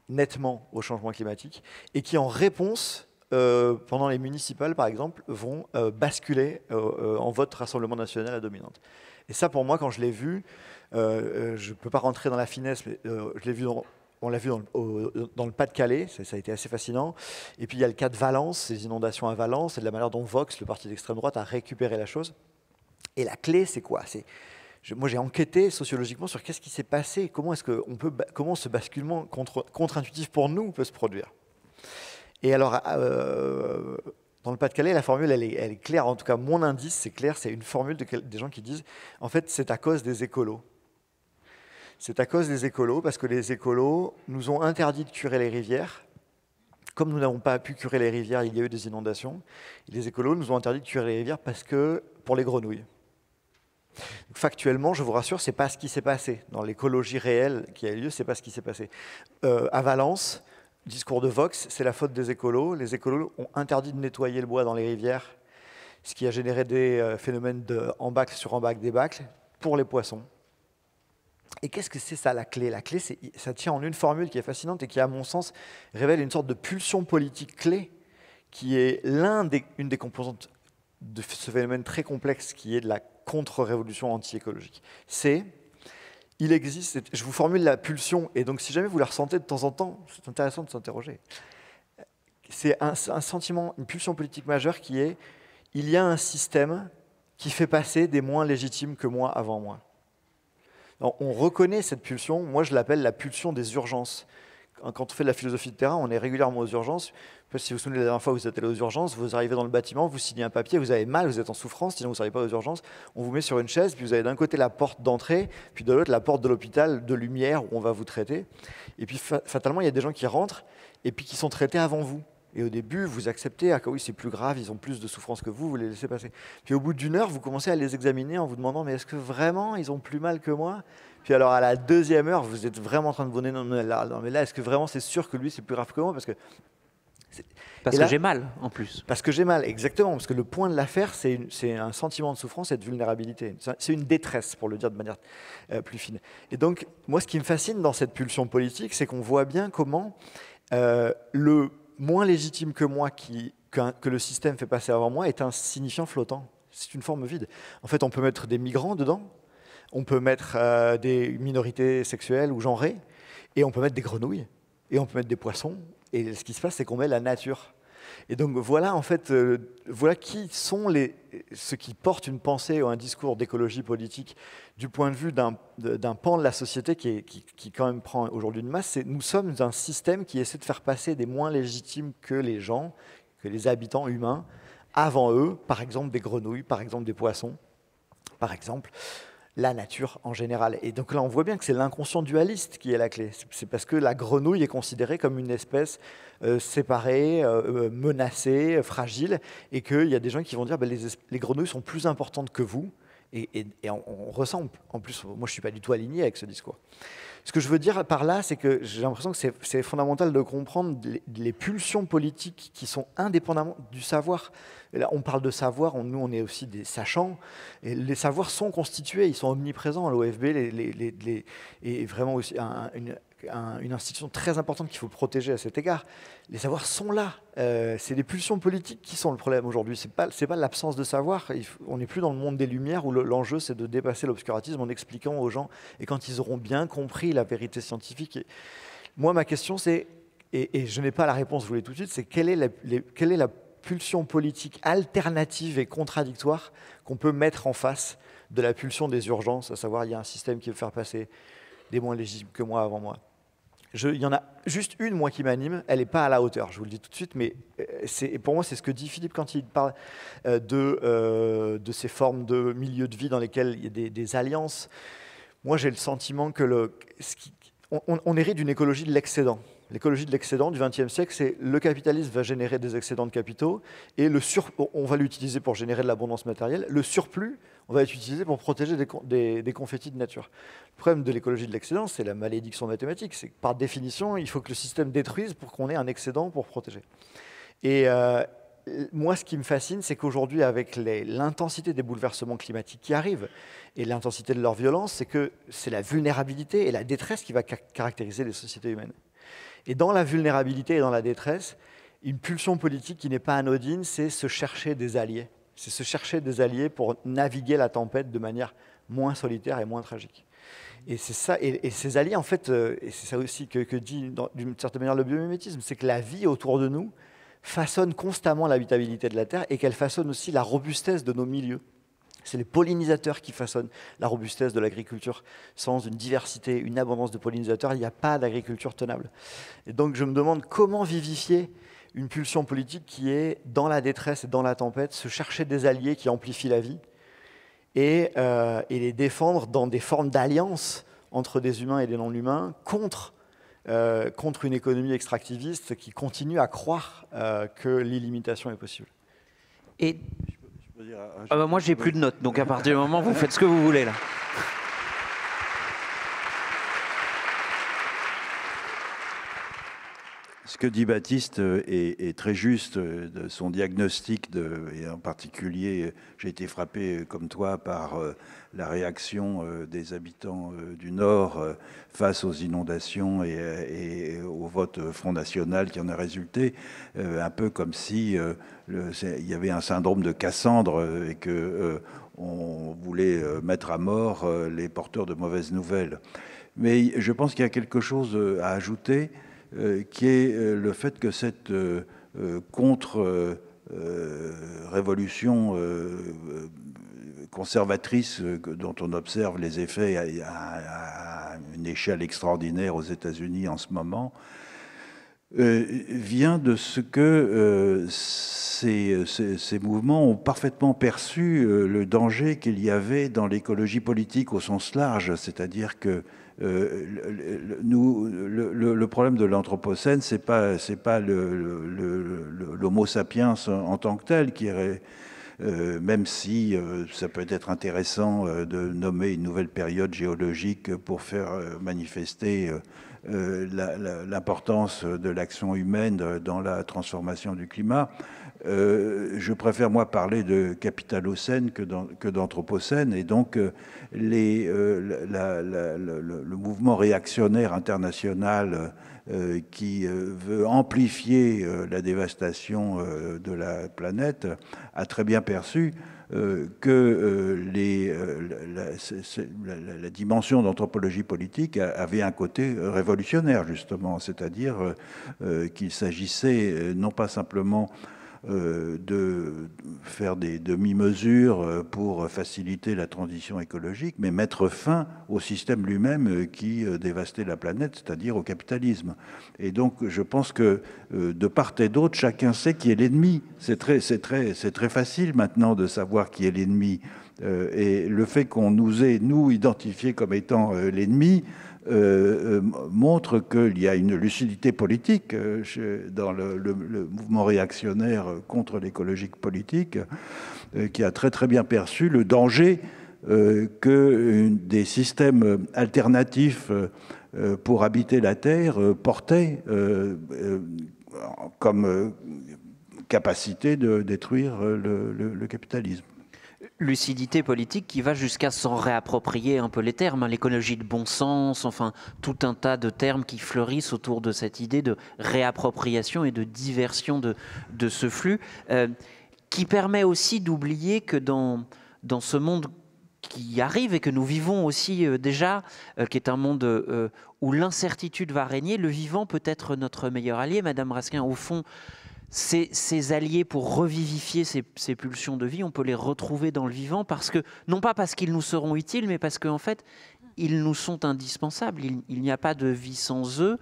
nettement au changement climatique, et qui en réponse, pendant les municipales par exemple, vont basculer en vote Rassemblement national à dominante. Et ça, pour moi, quand je l'ai vu, je ne peux pas rentrer dans la finesse, mais je l'ai vu on l'a vu dans le Pas-de-Calais, ça a été assez fascinant. Et puis il y a le cas de Valence, ces inondations à Valence, et de la manière dont Vox, le parti d'extrême droite, a récupéré la chose. Et la clé, c'est quoi? Moi, j'ai enquêté sociologiquement sur qu'est-ce qui s'est passé, comment ce basculement contre-intuitif pour nous peut se produire. Et alors, dans le Pas-de-Calais, la formule, elle est claire. En tout cas, mon indice, c'est clair. C'est une formule des gens qui disent, en fait, c'est à cause des écolos. C'est à cause des écolos, parce que les écolos nous ont interdit de curer les rivières. Comme nous n'avons pas pu curer les rivières, il y a eu des inondations. Et les écolos nous ont interdit de curer les rivières pour les grenouilles. Donc, factuellement, je vous rassure, ce n'est pas ce qui s'est passé. Dans l'écologie réelle qui a eu lieu, ce n'est pas ce qui s'est passé. À Valence, discours de Vox, c'est la faute des écolos. Les écolos ont interdit de nettoyer le bois dans les rivières, ce qui a généré des phénomènes de embâcle sur embâcle débâcle pour les poissons. Et qu'est-ce que c'est ça, la clé? La clé, ça tient en une formule qui est fascinante et qui, à mon sens, révèle une sorte de pulsion politique clé qui est une des composantes de ce phénomène très complexe qui est de la contre-révolution anti-écologique. C'est il existe, je vous formule la pulsion, et donc si jamais vous la ressentez de temps en temps, c'est intéressant de s'interroger. C'est un sentiment, une pulsion politique majeure qui est, il y a un système qui fait passer des moins légitimes que moi avant moi. Alors, on reconnaît cette pulsion, moi je l'appelle la pulsion des urgences. Quand on fait de la philosophie de terrain, on est régulièrement aux urgences. Si vous vous souvenez de la dernière fois où vous êtes allé aux urgences, vous arrivez dans le bâtiment, vous signez un papier, vous avez mal, vous êtes en souffrance, sinon vous n'arrivez pas aux urgences. On vous met sur une chaise, puis vous avez d'un côté la porte d'entrée, puis de l'autre la porte de l'hôpital de lumière où on va vous traiter. Et puis fatalement, il y a des gens qui rentrent et puis qui sont traités avant vous. Et au début, vous acceptez, ah oui, c'est plus grave, ils ont plus de souffrance que vous les laissez passer. Puis au bout d'une heure, vous commencez à les examiner en vous demandant, mais est-ce que vraiment ils ont plus mal que moi? Puis alors à la deuxième heure, vous êtes vraiment en train de vous dire, non mais là, est-ce que vraiment c'est sûr que lui c'est plus grave que moi? Parce que j'ai mal en plus. Parce que j'ai mal, exactement. Parce que le point de l'affaire, c'est un sentiment de souffrance et de vulnérabilité. C'est une détresse, pour le dire de manière plus fine. Et donc, moi, ce qui me fascine dans cette pulsion politique, c'est qu'on voit bien comment le moins légitime que moi que le système fait passer avant moi est un signifiant flottant. C'est une forme vide. En fait, on peut mettre des migrants dedans, on peut mettre des minorités sexuelles ou genrées, et on peut mettre des grenouilles, et on peut mettre des poissons. Et ce qui se passe, c'est qu'on met la nature. Et donc voilà, en fait, voilà qui sont ceux qui portent une pensée ou un discours d'écologie politique du point de vue d'un pan de la société qui quand même prend aujourd'hui une masse. Nous sommes un système qui essaie de faire passer des moins légitimes que les gens, que les habitants humains, avant eux, par exemple des grenouilles, par exemple des poissons, par exemple la nature en général. Et donc là, on voit bien que c'est l'inconscient dualiste qui est la clé. C'est parce que la grenouille est considérée comme une espèce séparée, menacée, fragile, et qu'il y a des gens qui vont dire les grenouilles sont plus importantes que vous. Et on ressent, en plus, moi je ne suis pas du tout aligné avec ce discours. Ce que je veux dire par là, c'est que j'ai l'impression que c'est fondamental de comprendre les pulsions politiques qui sont indépendamment du savoir. Et là, on parle de savoir, nous on est aussi des sachants, et les savoirs sont constitués, ils sont omniprésents à l'OFB, et vraiment aussi une institution très importante qu'il faut protéger à cet égard. Les savoirs sont là. C'est les pulsions politiques qui sont le problème aujourd'hui. C'est pas l'absence de savoir. On n'est plus dans le monde des Lumières où l'enjeu c'est de dépasser l'obscurantisme en expliquant aux gens, et quand ils auront bien compris la vérité scientifique. Et moi, ma question c'est, et je n'ai pas la réponse, vous voulez tout de suite, c'est quelle est la pulsion politique alternative et contradictoire qu'on peut mettre en face de la pulsion des urgences, à savoir il y a un système qui veut faire passer des moins légitimes que moi avant moi. Il y en a juste une, moi, qui m'anime. Elle n'est pas à la hauteur, je vous le dis tout de suite, mais pour moi, c'est ce que dit Philippe quand il parle de ces formes de milieux de vie dans lesquels il y a des alliances. Moi, j'ai le sentiment que on hérite d'une écologie de l'excédent. L'écologie de l'excédent du XXe siècle, c'est le capitalisme va générer des excédents de capitaux et on va l'utiliser pour générer de l'abondance matérielle. Le surplus, on va l'utiliser pour protéger des confettis de nature. Le problème de l'écologie de l'excédent, c'est la malédiction mathématique. C'est que par définition, il faut que le système détruise pour qu'on ait un excédent pour protéger. Et moi, ce qui me fascine, c'est qu'aujourd'hui, avec l'intensité des bouleversements climatiques qui arrivent et l'intensité de leur violence, c'est que c'est la vulnérabilité et la détresse qui va caractériser les sociétés humaines. Et dans la vulnérabilité et dans la détresse, une pulsion politique qui n'est pas anodine, c'est se chercher des alliés. C'est se chercher des alliés pour naviguer la tempête de manière moins solitaire et moins tragique. Et c'est ça, et ces alliés, en fait, et c'est ça aussi que dit d'une certaine manière le biomimétisme, c'est que la vie autour de nous façonne constamment l'habitabilité de la Terre et qu'elle façonne aussi la robustesse de nos milieux. C'est les pollinisateurs qui façonnent la robustesse de l'agriculture. Sans une diversité, une abondance de pollinisateurs, il n'y a pas d'agriculture tenable. Et donc je me demande comment vivifier une pulsion politique qui est dans la détresse et dans la tempête, se chercher des alliés qui amplifient la vie et les défendre dans des formes d'alliance entre des humains et des non-humains contre une économie extractiviste qui continue à croire que l'illimitation est possible. Et moi, j'ai plus de notes, donc à partir du moment, vous faites ce que vous voulez là. Ce que dit Baptiste est très juste, de son diagnostic, et en particulier, j'ai été frappé comme toi par la réaction des habitants du Nord face aux inondations et au vote Front National qui en a résulté, un peu comme si il y avait un syndrome de Cassandre et que on voulait mettre à mort les porteurs de mauvaises nouvelles. Mais je pense qu'il y a quelque chose à ajouter, qui est le fait que cette contre-révolution conservatrice dont on observe les effets à une échelle extraordinaire aux États-Unis en ce moment, vient de ce que ces mouvements ont parfaitement perçu le danger qu'il y avait dans l'écologie politique au sens large, c'est-à-dire que le problème de l'Anthropocène, c'est pas l'Homo sapiens en tant que tel, qui est, même si ça peut être intéressant de nommer une nouvelle période géologique pour faire manifester l'importance de l'action humaine dans la transformation du climat. Je préfère, moi, parler de capitalocène que d'anthropocène. Et donc, le mouvement réactionnaire international qui veut amplifier la dévastation de la planète a très bien perçu que la dimension d'anthropologie politique avait un côté révolutionnaire, justement, c'est-à-dire qu'il s'agissait non pas simplement de faire des demi-mesures pour faciliter la transition écologique, mais mettre fin au système lui-même qui dévastait la planète, c'est-à-dire au capitalisme. Et donc, je pense que de part et d'autre, chacun sait qui est l'ennemi. C'est très facile maintenant de savoir qui est l'ennemi. Et le fait qu'on nous ait, nous, identifiés comme étant l'ennemi, montre qu'il y a une lucidité politique dans le mouvement réactionnaire contre l'écologique politique, qui a très bien perçu le danger que des systèmes alternatifs pour habiter la Terre portaient comme capacité de détruire le capitalisme. Lucidité politique qui va jusqu'à s'en réapproprier un peu les termes, hein, l'écologie de bon sens, enfin tout un tas de termes qui fleurissent autour de cette idée de réappropriation et de diversion de ce flux, qui permet aussi d'oublier que dans ce monde qui arrive et que nous vivons aussi déjà, qui est un monde où l'incertitude va régner, le vivant peut être notre meilleur allié. Madame Raskin, au fond, ces alliés pour revivifier ces pulsions de vie, on peut les retrouver dans le vivant, parce que, non pas parce qu'ils nous seront utiles, mais parce qu'en fait, ils nous sont indispensables. Il n'y a pas de vie sans eux.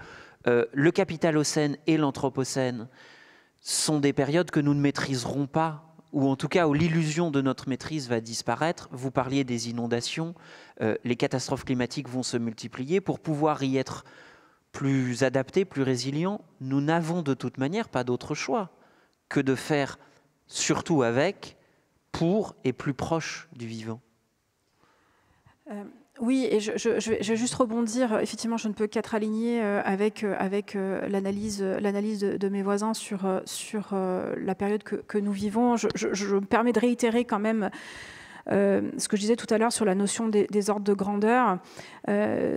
Le capitalocène et l'anthropocène sont des périodes que nous ne maîtriserons pas, ou en tout cas où l'illusion de notre maîtrise va disparaître. Vous parliez des inondations, les catastrophes climatiques vont se multiplier. Pour pouvoir y être plus adaptés, plus résilients, nous n'avons de toute manière pas d'autre choix que de faire surtout avec, pour et plus proche du vivant. Oui, et je vais juste rebondir. Effectivement, je ne peux qu'être alignée avec l'analyse de mes voisins sur la période que nous vivons. Je me permets de réitérer quand même ce que je disais tout à l'heure sur la notion des ordres de grandeur.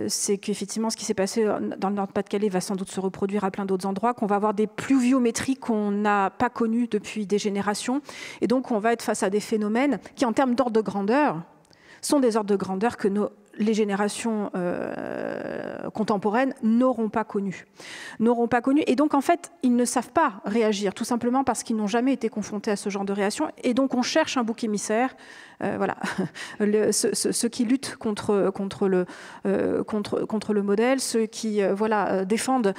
C'est qu'effectivement, ce qui s'est passé dans le Nord-Pas-de-Calais va sans doute se reproduire à plein d'autres endroits, qu'on va avoir des pluviométries qu'on n'a pas connues depuis des générations. Et donc, on va être face à des phénomènes qui, en termes d'ordre de grandeur, sont des ordres de grandeur que les générations contemporaines n'auront pas connus. Et donc, en fait, ils ne savent pas réagir, tout simplement parce qu'ils n'ont jamais été confrontés à ce genre de réaction. Et donc, on cherche un bouc émissaire. Voilà, ceux qui luttent contre le modèle, ceux qui défendent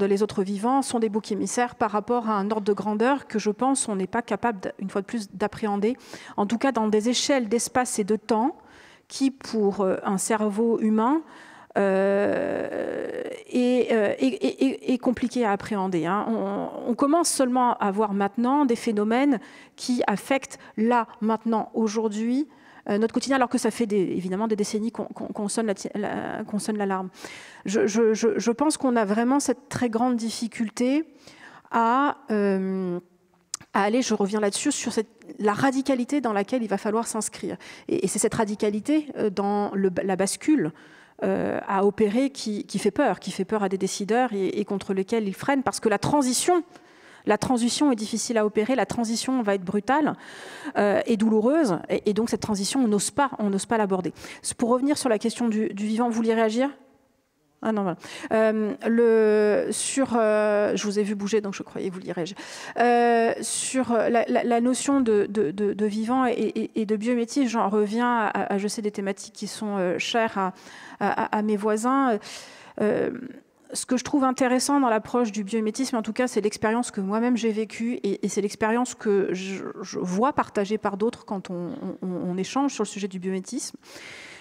les autres vivants, sont des boucs émissaires par rapport à un ordre de grandeur que je pense on n'est pas capable, une fois de plus, d'appréhender, en tout cas dans des échelles d'espace et de temps qui, pour un cerveau humain, est compliqué à appréhender. Hein. On commence seulement à voir maintenant des phénomènes qui affectent là, maintenant, aujourd'hui, notre quotidien, alors que ça fait évidemment des décennies qu'on sonne l'alarme. Je pense qu'on a vraiment cette très grande difficulté à aller, je reviens là-dessus, sur la radicalité dans laquelle il va falloir s'inscrire. Et c'est cette radicalité dans la bascule à opérer qui fait peur à des décideurs et contre lesquels ils freinent, parce que la transition est difficile à opérer, la transition va être brutale et douloureuse, et donc cette transition, on n'ose pas l'aborder. Pour revenir sur la question du vivant, vous vouliez réagir ? Ah non, voilà. Je vous ai vu bouger, donc je croyais que vous vouliez réagir. Sur la notion de vivant et de biométisme, j'en reviens à je sais, des thématiques qui sont chères à mes voisins. Ce que je trouve intéressant dans l'approche du biomimétisme, en tout cas, c'est l'expérience que moi-même j'ai vécue et c'est l'expérience que je vois partagée par d'autres quand on échange sur le sujet du biomimétisme.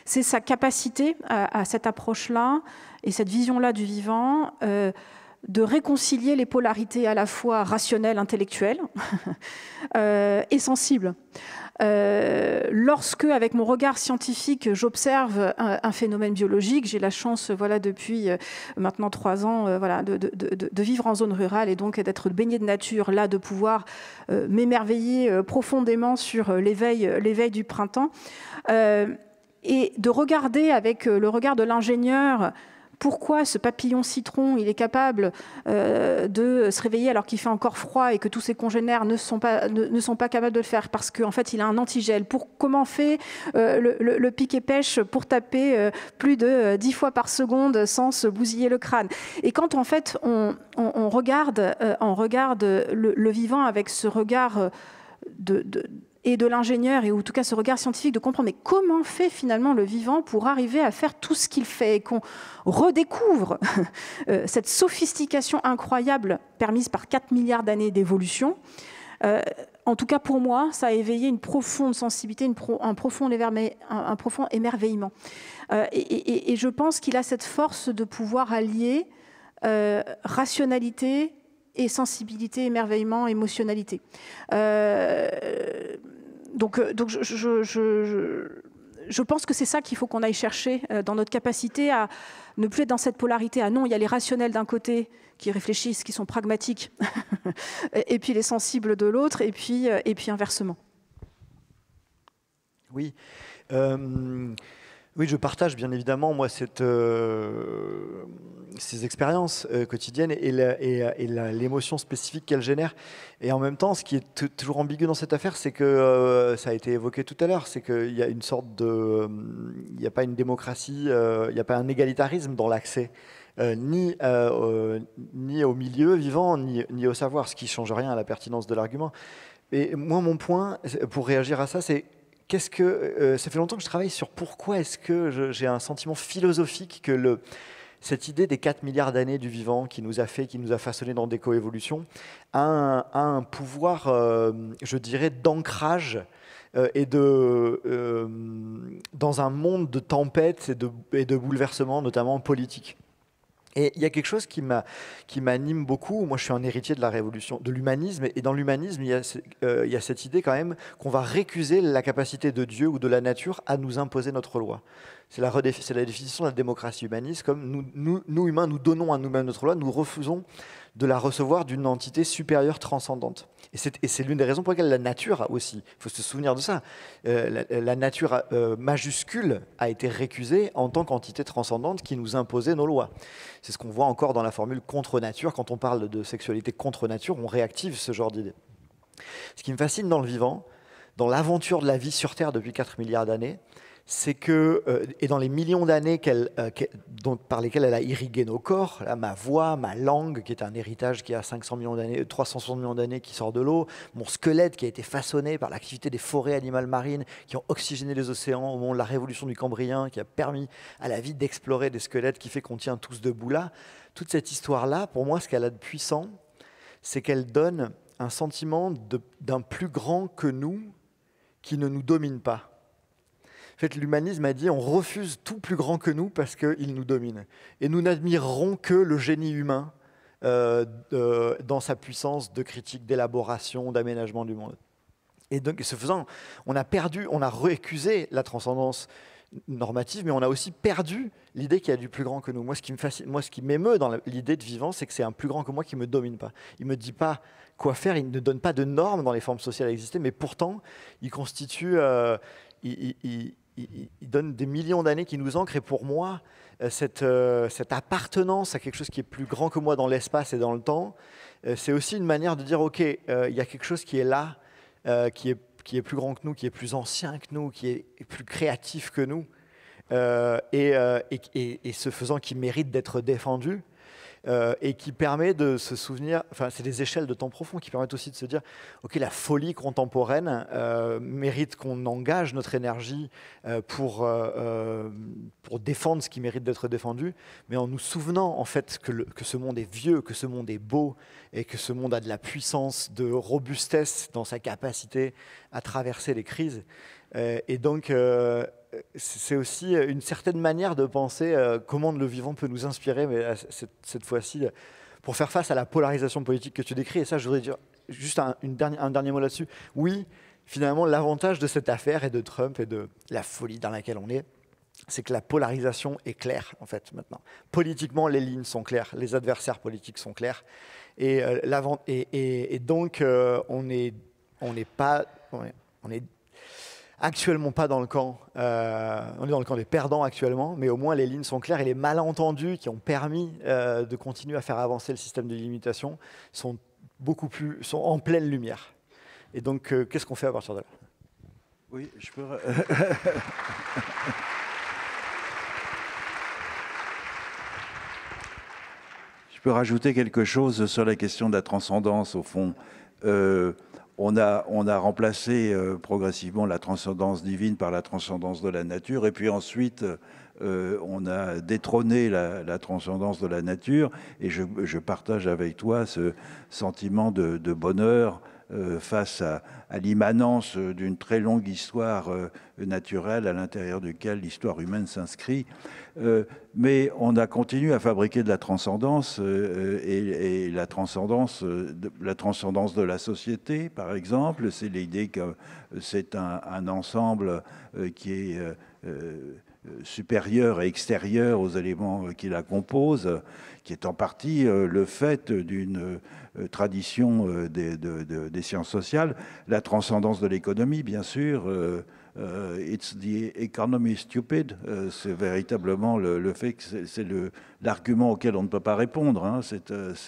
C'est sa capacité à cette approche-là et cette vision-là du vivant de réconcilier les polarités à la fois rationnelles, intellectuelles et sensibles. Lorsque, avec mon regard scientifique, j'observe un phénomène biologique, j'ai la chance, depuis maintenant 3 ans, de vivre en zone rurale et donc d'être baignée de nature, là, de pouvoir m'émerveiller profondément sur l'éveil du printemps, et de regarder avec le regard de l'ingénieur pourquoi ce papillon citron, il est capable de se réveiller alors qu'il fait encore froid et que tous ses congénères ne sont pas capables de le faire, parce qu'en fait, il a un antigel. Comment fait le pic et pêche pour taper plus de 10 fois par seconde sans se bousiller le crâne? Et quand, en fait, on regarde le vivant avec ce regard et de l'ingénieur, et en tout cas ce regard scientifique de comprendre mais comment fait finalement le vivant pour arriver à faire tout ce qu'il fait, et qu'on redécouvre cette sophistication incroyable permise par 4 milliards d'années d'évolution. En tout cas pour moi, ça a éveillé une profonde sensibilité, un profond émerveillement. Et je pense qu'il a cette force de pouvoir allier rationalité et sensibilité, émerveillement, émotionnalité. Donc je pense que c'est ça qu'il faut qu'on aille chercher dans notre capacité à ne plus être dans cette polarité. Ah non, il y a les rationnels d'un côté qui réfléchissent, qui sont pragmatiques, et puis les sensibles de l'autre, et puis inversement. Oui. Oui, je partage bien évidemment moi ces expériences quotidiennes et l'émotion spécifique qu'elles génèrent. Et en même temps, ce qui est toujours ambigu dans cette affaire, c'est que ça a été évoqué tout à l'heure, c'est qu'il y a une sorte de, il n'y a pas une démocratie, il n'y a pas un égalitarisme dans l'accès. Ni au milieu vivant, ni au savoir, ce qui ne change rien à la pertinence de l'argument. Et moi, mon point, pour réagir à ça, c'est ça fait longtemps que je travaille sur pourquoi est-ce que j'ai un sentiment philosophique que cette idée des 4 milliards d'années du vivant qui nous a façonné dans des coévolutions a un pouvoir, je dirais, d'ancrage et dans un monde de tempêtes et de bouleversements, notamment politiques. Et il y a quelque chose qui m'anime beaucoup. Moi, je suis un héritier de la révolution, de l'humanisme. Et dans l'humanisme, il y a cette idée quand même qu'on va récuser la capacité de Dieu ou de la nature à nous imposer notre loi. C'est la définition de la démocratie humaniste. Comme nous humains, nous donnons à nous-mêmes notre loi, nous refusons de la recevoir d'une entité supérieure transcendante. Et c'est l'une des raisons pour lesquelles la nature aussi, il faut se souvenir de ça, la nature majuscule a été récusée en tant qu'entité transcendante qui nous imposait nos lois. C'est ce qu'on voit encore dans la formule contre-nature. Quand on parle de sexualité contre-nature, on réactive ce genre d'idée. Ce qui me fascine dans le vivant, dans l'aventure de la vie sur Terre depuis 4 milliards d'années, c'est que, et dans les millions d'années par lesquelles elle a irrigué nos corps, là, ma voix, ma langue, qui est un héritage qui a 500 millions d'années, 360 millions d'années qui sort de l'eau, mon squelette qui a été façonné par l'activité des forêts animales marines qui ont oxygéné les océans au moment de la révolution du Cambrien, qui a permis à la vie d'explorer des squelettes qui fait qu'on tient tous debout là. Toute cette histoire-là, pour moi, ce qu'elle a de puissant, c'est qu'elle donne un sentiment d'un plus grand que nous qui ne nous domine pas. En fait, l'humanisme a dit on refuse tout plus grand que nous parce qu'il nous domine. Et nous n'admirerons que le génie humain dans sa puissance de critique, d'élaboration, d'aménagement du monde. Et donc, ce faisant, on a récusé la transcendance normative, mais on a aussi perdu l'idée qu'il y a du plus grand que nous. Moi, ce qui m'émeut dans l'idée de vivant, c'est que c'est un plus grand que moi qui ne me domine pas. Il ne me dit pas quoi faire, il ne donne pas de normes dans les formes sociales existées, mais pourtant, il constitue, il donne des millions d'années qui nous ancrent. Et pour moi, cette appartenance à quelque chose qui est plus grand que moi dans l'espace et dans le temps, c'est aussi une manière de dire, OK, il y a quelque chose qui est là, qui est plus grand que nous, qui est plus ancien que nous, qui est plus créatif que nous, et ce faisant qui mérite d'être défendu, et qui permet de se souvenir, enfin c'est des échelles de temps profond qui permettent aussi de se dire, ok, la folie contemporaine mérite qu'on engage notre énergie pour défendre ce qui mérite d'être défendu, mais en nous souvenant en fait que ce monde est vieux, que ce monde est beau, et que ce monde a de la puissance, de robustesse dans sa capacité à traverser les crises. Et donc, c'est aussi une certaine manière de penser comment le vivant peut nous inspirer, mais cette fois-ci, pour faire face à la polarisation politique que tu décris. Et ça, je voudrais dire juste un dernier mot là-dessus. Oui, finalement, l'avantage de cette affaire et de Trump et de la folie dans laquelle on est, c'est que la polarisation est claire, en fait, maintenant. Politiquement, les lignes sont claires, les adversaires politiques sont clairs. Et donc, on est actuellement pas dans le camp, on est dans le camp des perdants actuellement, mais au moins les lignes sont claires et les malentendus qui ont permis de continuer à faire avancer le système de limitation sont en pleine lumière. Et donc, qu'est-ce qu'on fait à partir de là? Oui, je peux... Je peux rajouter quelque chose sur la question de la transcendance, au fond. On a remplacé progressivement la transcendance divine par la transcendance de la nature, et puis ensuite on a détrôné la transcendance de la nature, et je partage avec toi ce sentiment de bonheur face à l'immanence d'une très longue histoire naturelle à l'intérieur duquel l'histoire humaine s'inscrit. Mais on a continué à fabriquer de la transcendance, et la transcendance de la société, par exemple, c'est l'idée que c'est un ensemble qui est supérieur et extérieur aux éléments qui la composent, qui est en partie le fait d'une tradition des sciences sociales. La transcendance de l'économie, bien sûr, it's the economy stupid, c'est véritablement le fait que c'est l'argument auquel on ne peut pas répondre. Hein.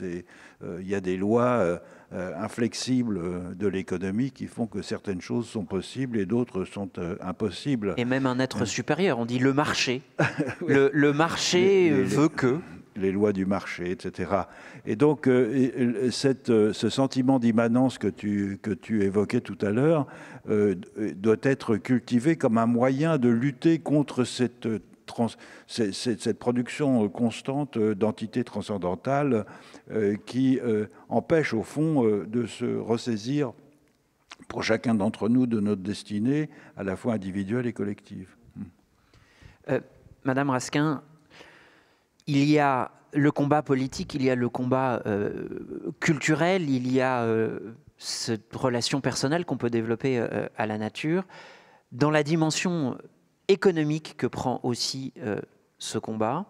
Il y a des lois inflexibles de l'économie qui font que certaines choses sont possibles et d'autres sont impossibles. Et même un être supérieur, on dit le marché. Oui. Le marché veut que... Les lois du marché, etc. Et donc, ce sentiment d'immanence que tu évoquais tout à l'heure doit être cultivé comme un moyen de lutter contre cette production constante d'entités transcendantales qui empêche, au fond, de se ressaisir pour chacun d'entre nous de notre destinée, à la fois individuelle et collective. Madame Raskin, il y a le combat politique, il y a le combat culturel, il y a cette relation personnelle qu'on peut développer à la nature. Dans la dimension économique que prend aussi ce combat,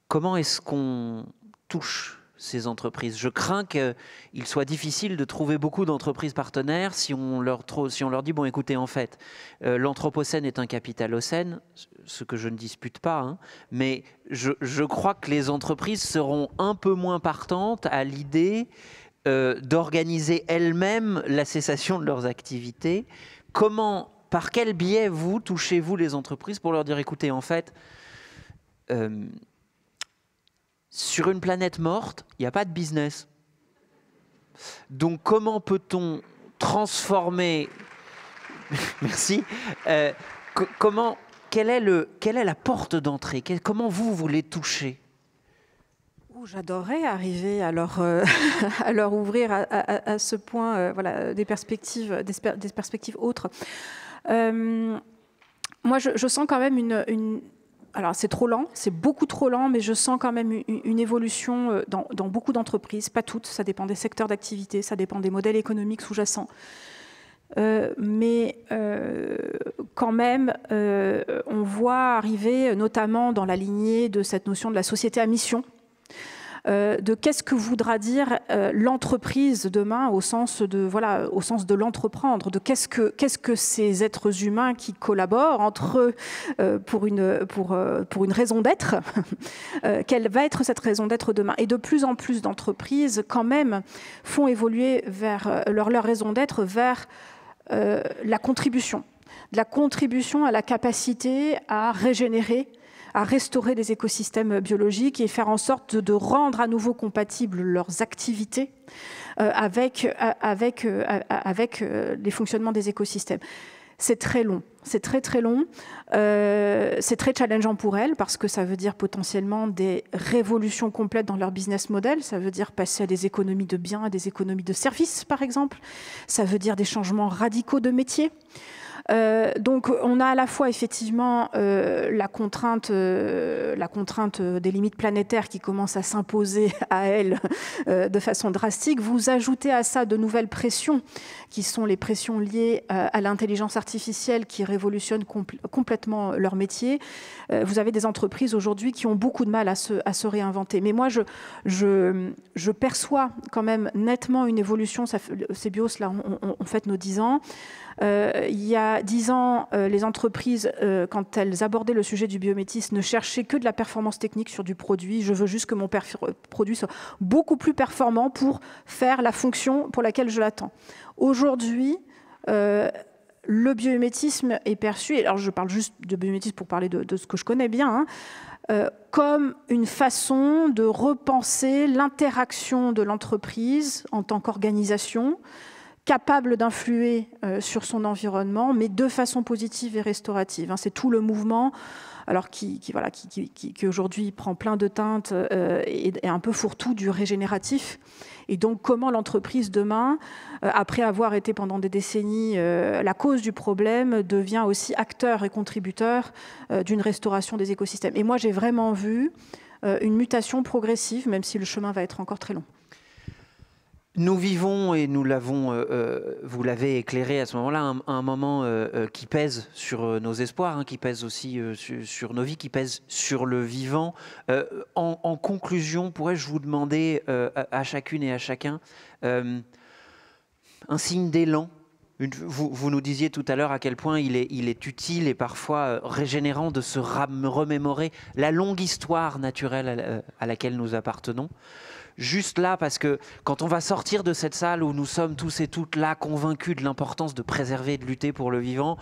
comment est-ce qu'on touche ces entreprises? Je crains qu'il soit difficile de trouver beaucoup d'entreprises partenaires si on leur dit, bon écoutez, en fait, l'Anthropocène est un capitalocène, ce que je ne dispute pas, hein, mais je crois que les entreprises seront un peu moins partantes à l'idée d'organiser elles-mêmes la cessation de leurs activités. Par quel biais vous touchez-vous les entreprises pour leur dire, écoutez, en fait, sur une planète morte, il n'y a pas de business. Donc comment peut-on transformer... Merci. Quelle est la porte d'entrée? Comment vous les touchez? J'adorerais arriver à leur ouvrir à ce point voilà, des perspectives autres. Moi, je sens quand même alors c'est trop lent, c'est beaucoup trop lent, mais je sens quand même une évolution dans beaucoup d'entreprises, pas toutes, ça dépend des secteurs d'activité, ça dépend des modèles économiques sous-jacents. mais quand même, on voit arriver, notamment dans la lignée de cette notion de la société à mission, de qu'est-ce que voudra dire l'entreprise demain au sens de l'entreprendre, de qu'est-ce que ces êtres humains qui collaborent entre eux pour une raison d'être, quelle va être cette raison d'être demain. Et de plus en plus d'entreprises quand même font évoluer vers leur raison d'être vers la contribution à la capacité à régénérer, à restaurer des écosystèmes biologiques et faire en sorte de rendre à nouveau compatibles leurs activités avec les fonctionnements des écosystèmes. C'est très long, c'est très long, c'est très challengeant pour elles parce que ça veut dire potentiellement des révolutions complètes dans leur business model, ça veut dire passer à des économies de biens, à des économies de services par exemple, ça veut dire des changements radicaux de métier. Donc on a à la fois effectivement la contrainte des limites planétaires qui commence à s'imposer à elles de façon drastique. Vous ajoutez à ça de nouvelles pressions qui sont les pressions liées à l'intelligence artificielle qui révolutionnent complètement leur métier. Vous avez des entreprises aujourd'hui qui ont beaucoup de mal à se réinventer. Mais moi, je perçois quand même nettement une évolution. Cebios, là, on fête nos 10 ans. Il y a 10 ans, les entreprises, quand elles abordaient le sujet du biométisme, ne cherchaient que de la performance technique sur du produit. Je veux juste que mon produit soit beaucoup plus performant pour faire la fonction pour laquelle je l'attends. Aujourd'hui, le biométisme est perçu, alors je parle juste de biométisme pour parler de ce que je connais bien, comme une façon de repenser l'interaction de l'entreprise en tant qu'organisation, capable d'influer sur son environnement, mais de façon positive et restaurative. C'est tout le mouvement, alors qui aujourd'hui prend plein de teintes et un peu fourre-tout du régénératif. Et donc, comment l'entreprise demain, après avoir été pendant des décennies la cause du problème, devient aussi acteur et contributeur d'une restauration des écosystèmes. Et moi, j'ai vraiment vu une mutation progressive, même si le chemin va être encore très long. Nous vivons, et nous l'avons, vous l'avez éclairé à ce moment-là, un moment qui pèse sur nos espoirs, qui pèse aussi sur nos vies, qui pèse sur le vivant. En conclusion, pourrais-je vous demander à chacune et à chacun un signe d'élan? Vous nous disiez tout à l'heure à quel point il est utile et parfois régénérant de se remémorer la longue histoire naturelle à laquelle nous appartenons. Juste là, parce que quand on va sortir de cette salle où nous sommes tous et toutes là convaincus de l'importance de préserver et de lutter pour le vivant,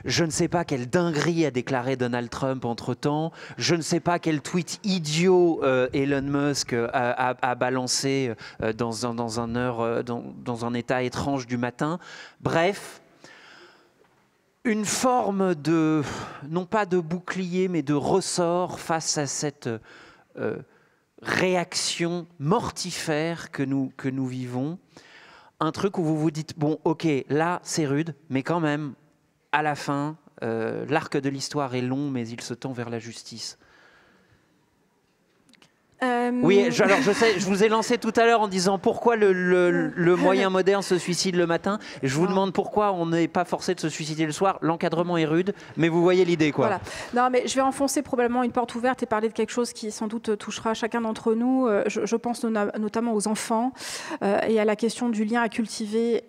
je ne sais pas quelle dinguerie a déclaré Donald Trump entre-temps, je ne sais pas quel tweet idiot Elon Musk a balancé dans un état étrange du matin. Bref, une forme de, non pas de bouclier, mais de ressort face à cette réaction mortifère que nous vivons. Un truc où vous vous dites, bon, ok, là, c'est rude, mais quand même, à la fin, l'arc de l'histoire est long, mais il se tend vers la justice. Oui, alors je sais, je vous ai lancé tout à l'heure en disant pourquoi le moyen moderne se suicide le matin. Et je vous demande pourquoi on n'est pas forcé de se suicider le soir. L'encadrement est rude, mais vous voyez l'idée, quoi. Voilà. Non, mais je vais enfoncer probablement une porte ouverte et parler de quelque chose qui sans doute touchera chacun d'entre nous. Je pense notamment aux enfants et à la question du lien à cultiver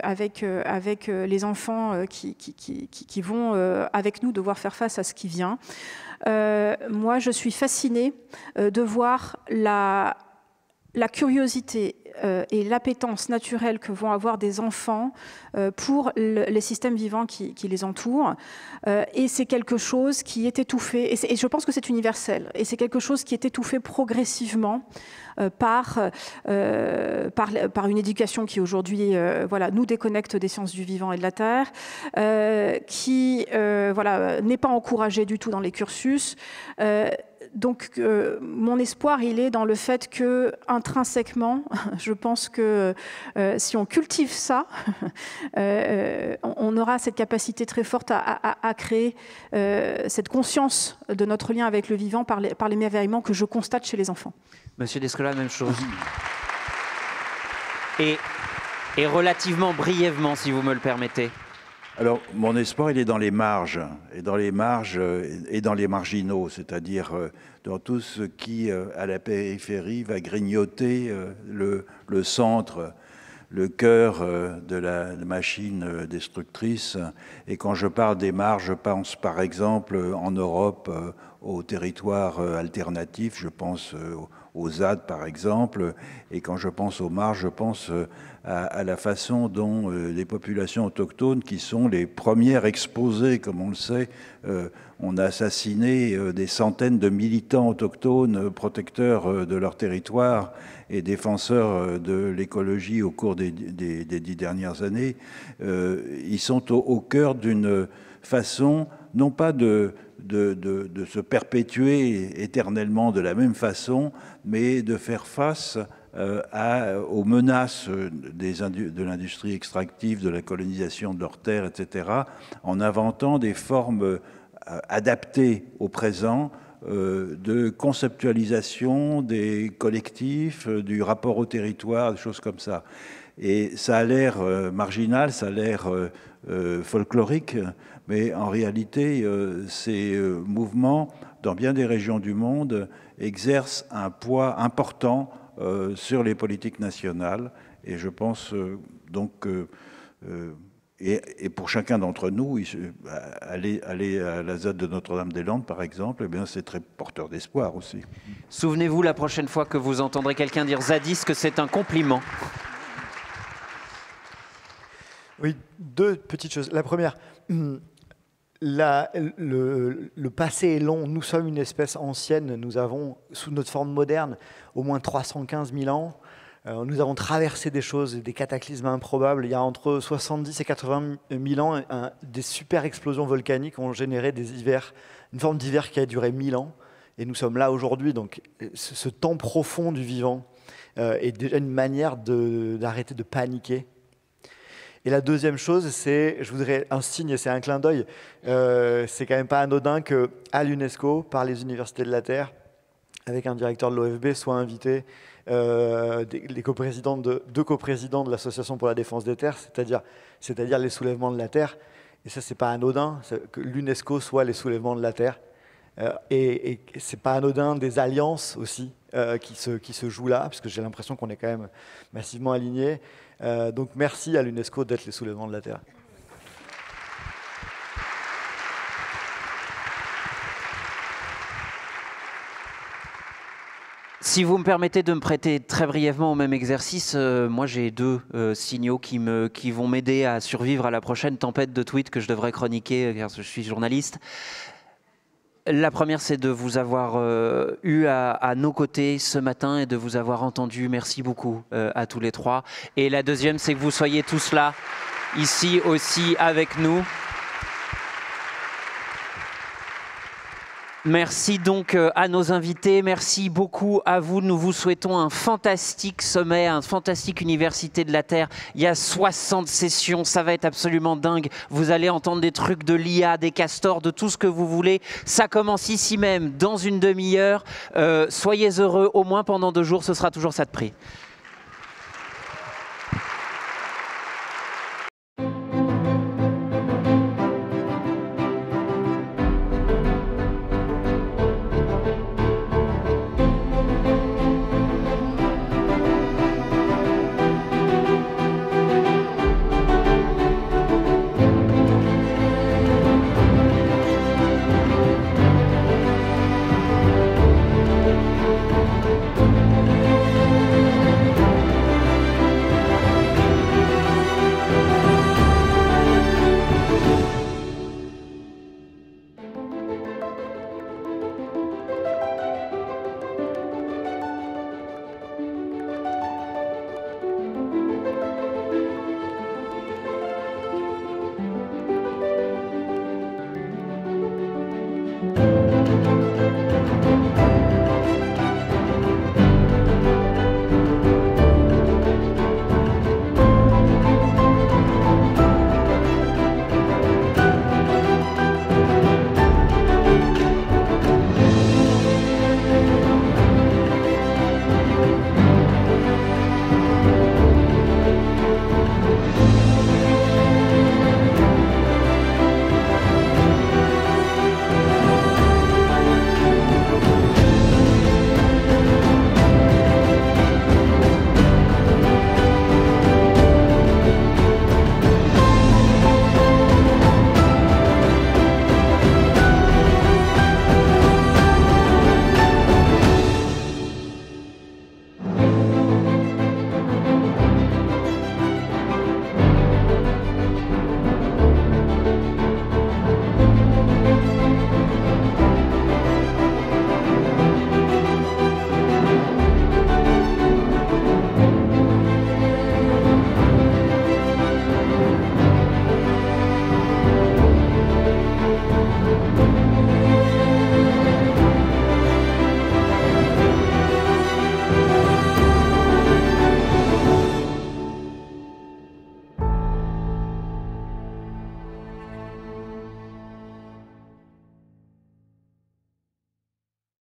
avec les enfants qui vont avec nous devoir faire face à ce qui vient. Moi, je suis fascinée de voir la curiosité et l'appétence naturelle que vont avoir des enfants pour les systèmes vivants qui les entourent. Et c'est quelque chose qui est étouffé, et je pense que c'est universel, et c'est quelque chose qui est étouffé progressivement par une éducation qui aujourd'hui nous déconnecte des sciences du vivant et de la terre, qui n'est pas encouragée du tout dans les cursus. Donc, mon espoir, il est dans le fait que, intrinsèquement, je pense que si on cultive ça, on aura cette capacité très forte à créer cette conscience de notre lien avec le vivant par l'émerveillement que je constate chez les enfants. Monsieur Descola, même chose. Et Et relativement brièvement, si vous me le permettez. Alors, mon espoir, il est dans les marges, et dans les marginaux, c'est-à-dire dans tout ce qui, à la périphérie, va grignoter le centre, le cœur de la machine destructrice. Et quand je parle des marges, je pense par exemple en Europe aux territoires alternatifs, je pense aux ZAD par exemple, et quand je pense aux marges, je pense à la façon dont les populations autochtones, qui sont les premières exposées, comme on le sait, on a assassiné des centaines de militants autochtones protecteurs de leur territoire et défenseurs de l'écologie au cours des 10 dernières années. Ils sont au cœur d'une façon, non pas de se perpétuer éternellement de la même façon, mais de faire face aux menaces de l'industrie extractive, de la colonisation de leurs terres, etc., en inventant des formes adaptées au présent de conceptualisation des collectifs, du rapport au territoire, des choses comme ça. Et ça a l'air marginal, ça a l'air folklorique, mais en réalité, ces mouvements, dans bien des régions du monde, exercent un poids important sur les politiques nationales. Et je pense donc et pour chacun d'entre nous, aller à la ZAD de Notre-Dame-des-Landes, par exemple, eh bien, c'est très porteur d'espoir aussi. Souvenez-vous la prochaine fois que vous entendrez quelqu'un dire zadiste que c'est un compliment. Oui, deux petites choses. La première, le passé est long. Nous sommes une espèce ancienne. Nous avons, sous notre forme moderne, au moins 315 000 ans. Nous avons traversé des choses, des cataclysmes improbables. Il y a entre 70 et 80 000 ans, des super explosions volcaniques ont généré des hivers, une forme d'hiver qui a duré 1000 ans. Et nous sommes là aujourd'hui. Donc, ce temps profond du vivant est déjà une manière d'arrêter de paniquer. Et la deuxième chose, c'est, je voudrais un signe, c'est un clin d'œil. C'est quand même pas anodin qu'à l'UNESCO, par les universités de la Terre, avec un directeur de l'OFB, soient invités deux coprésidents de l'Association pour la défense des terres, c'est-à-dire les soulèvements de la terre. Et ça, c'est pas anodin, que l'UNESCO soit les soulèvements de la terre. Et c'est pas anodin des alliances aussi qui se jouent là, parce que j'ai l'impression qu'on est quand même massivement alignés. Donc merci à l'UNESCO d'être les soulèvements de la terre. Si vous me permettez de me prêter très brièvement au même exercice, moi j'ai deux signaux qui vont m'aider à survivre à la prochaine tempête de tweets que je devrais chroniquer car je suis journaliste. La première, c'est de vous avoir eu à nos côtés ce matin et de vous avoir entendu. Merci beaucoup à tous les trois. Et la deuxième, c'est que vous soyez tous là, ici aussi avec nous. Merci donc à nos invités, merci beaucoup à vous. Nous vous souhaitons un fantastique sommet, un fantastique Université de la Terre. Il y a 60 sessions, ça va être absolument dingue. Vous allez entendre des trucs de l'IA, des castors, de tout ce que vous voulez. Ça commence ici même, dans une demi-heure. Soyez heureux, au moins pendant 2 jours, ce sera toujours ça de prix. Thank you.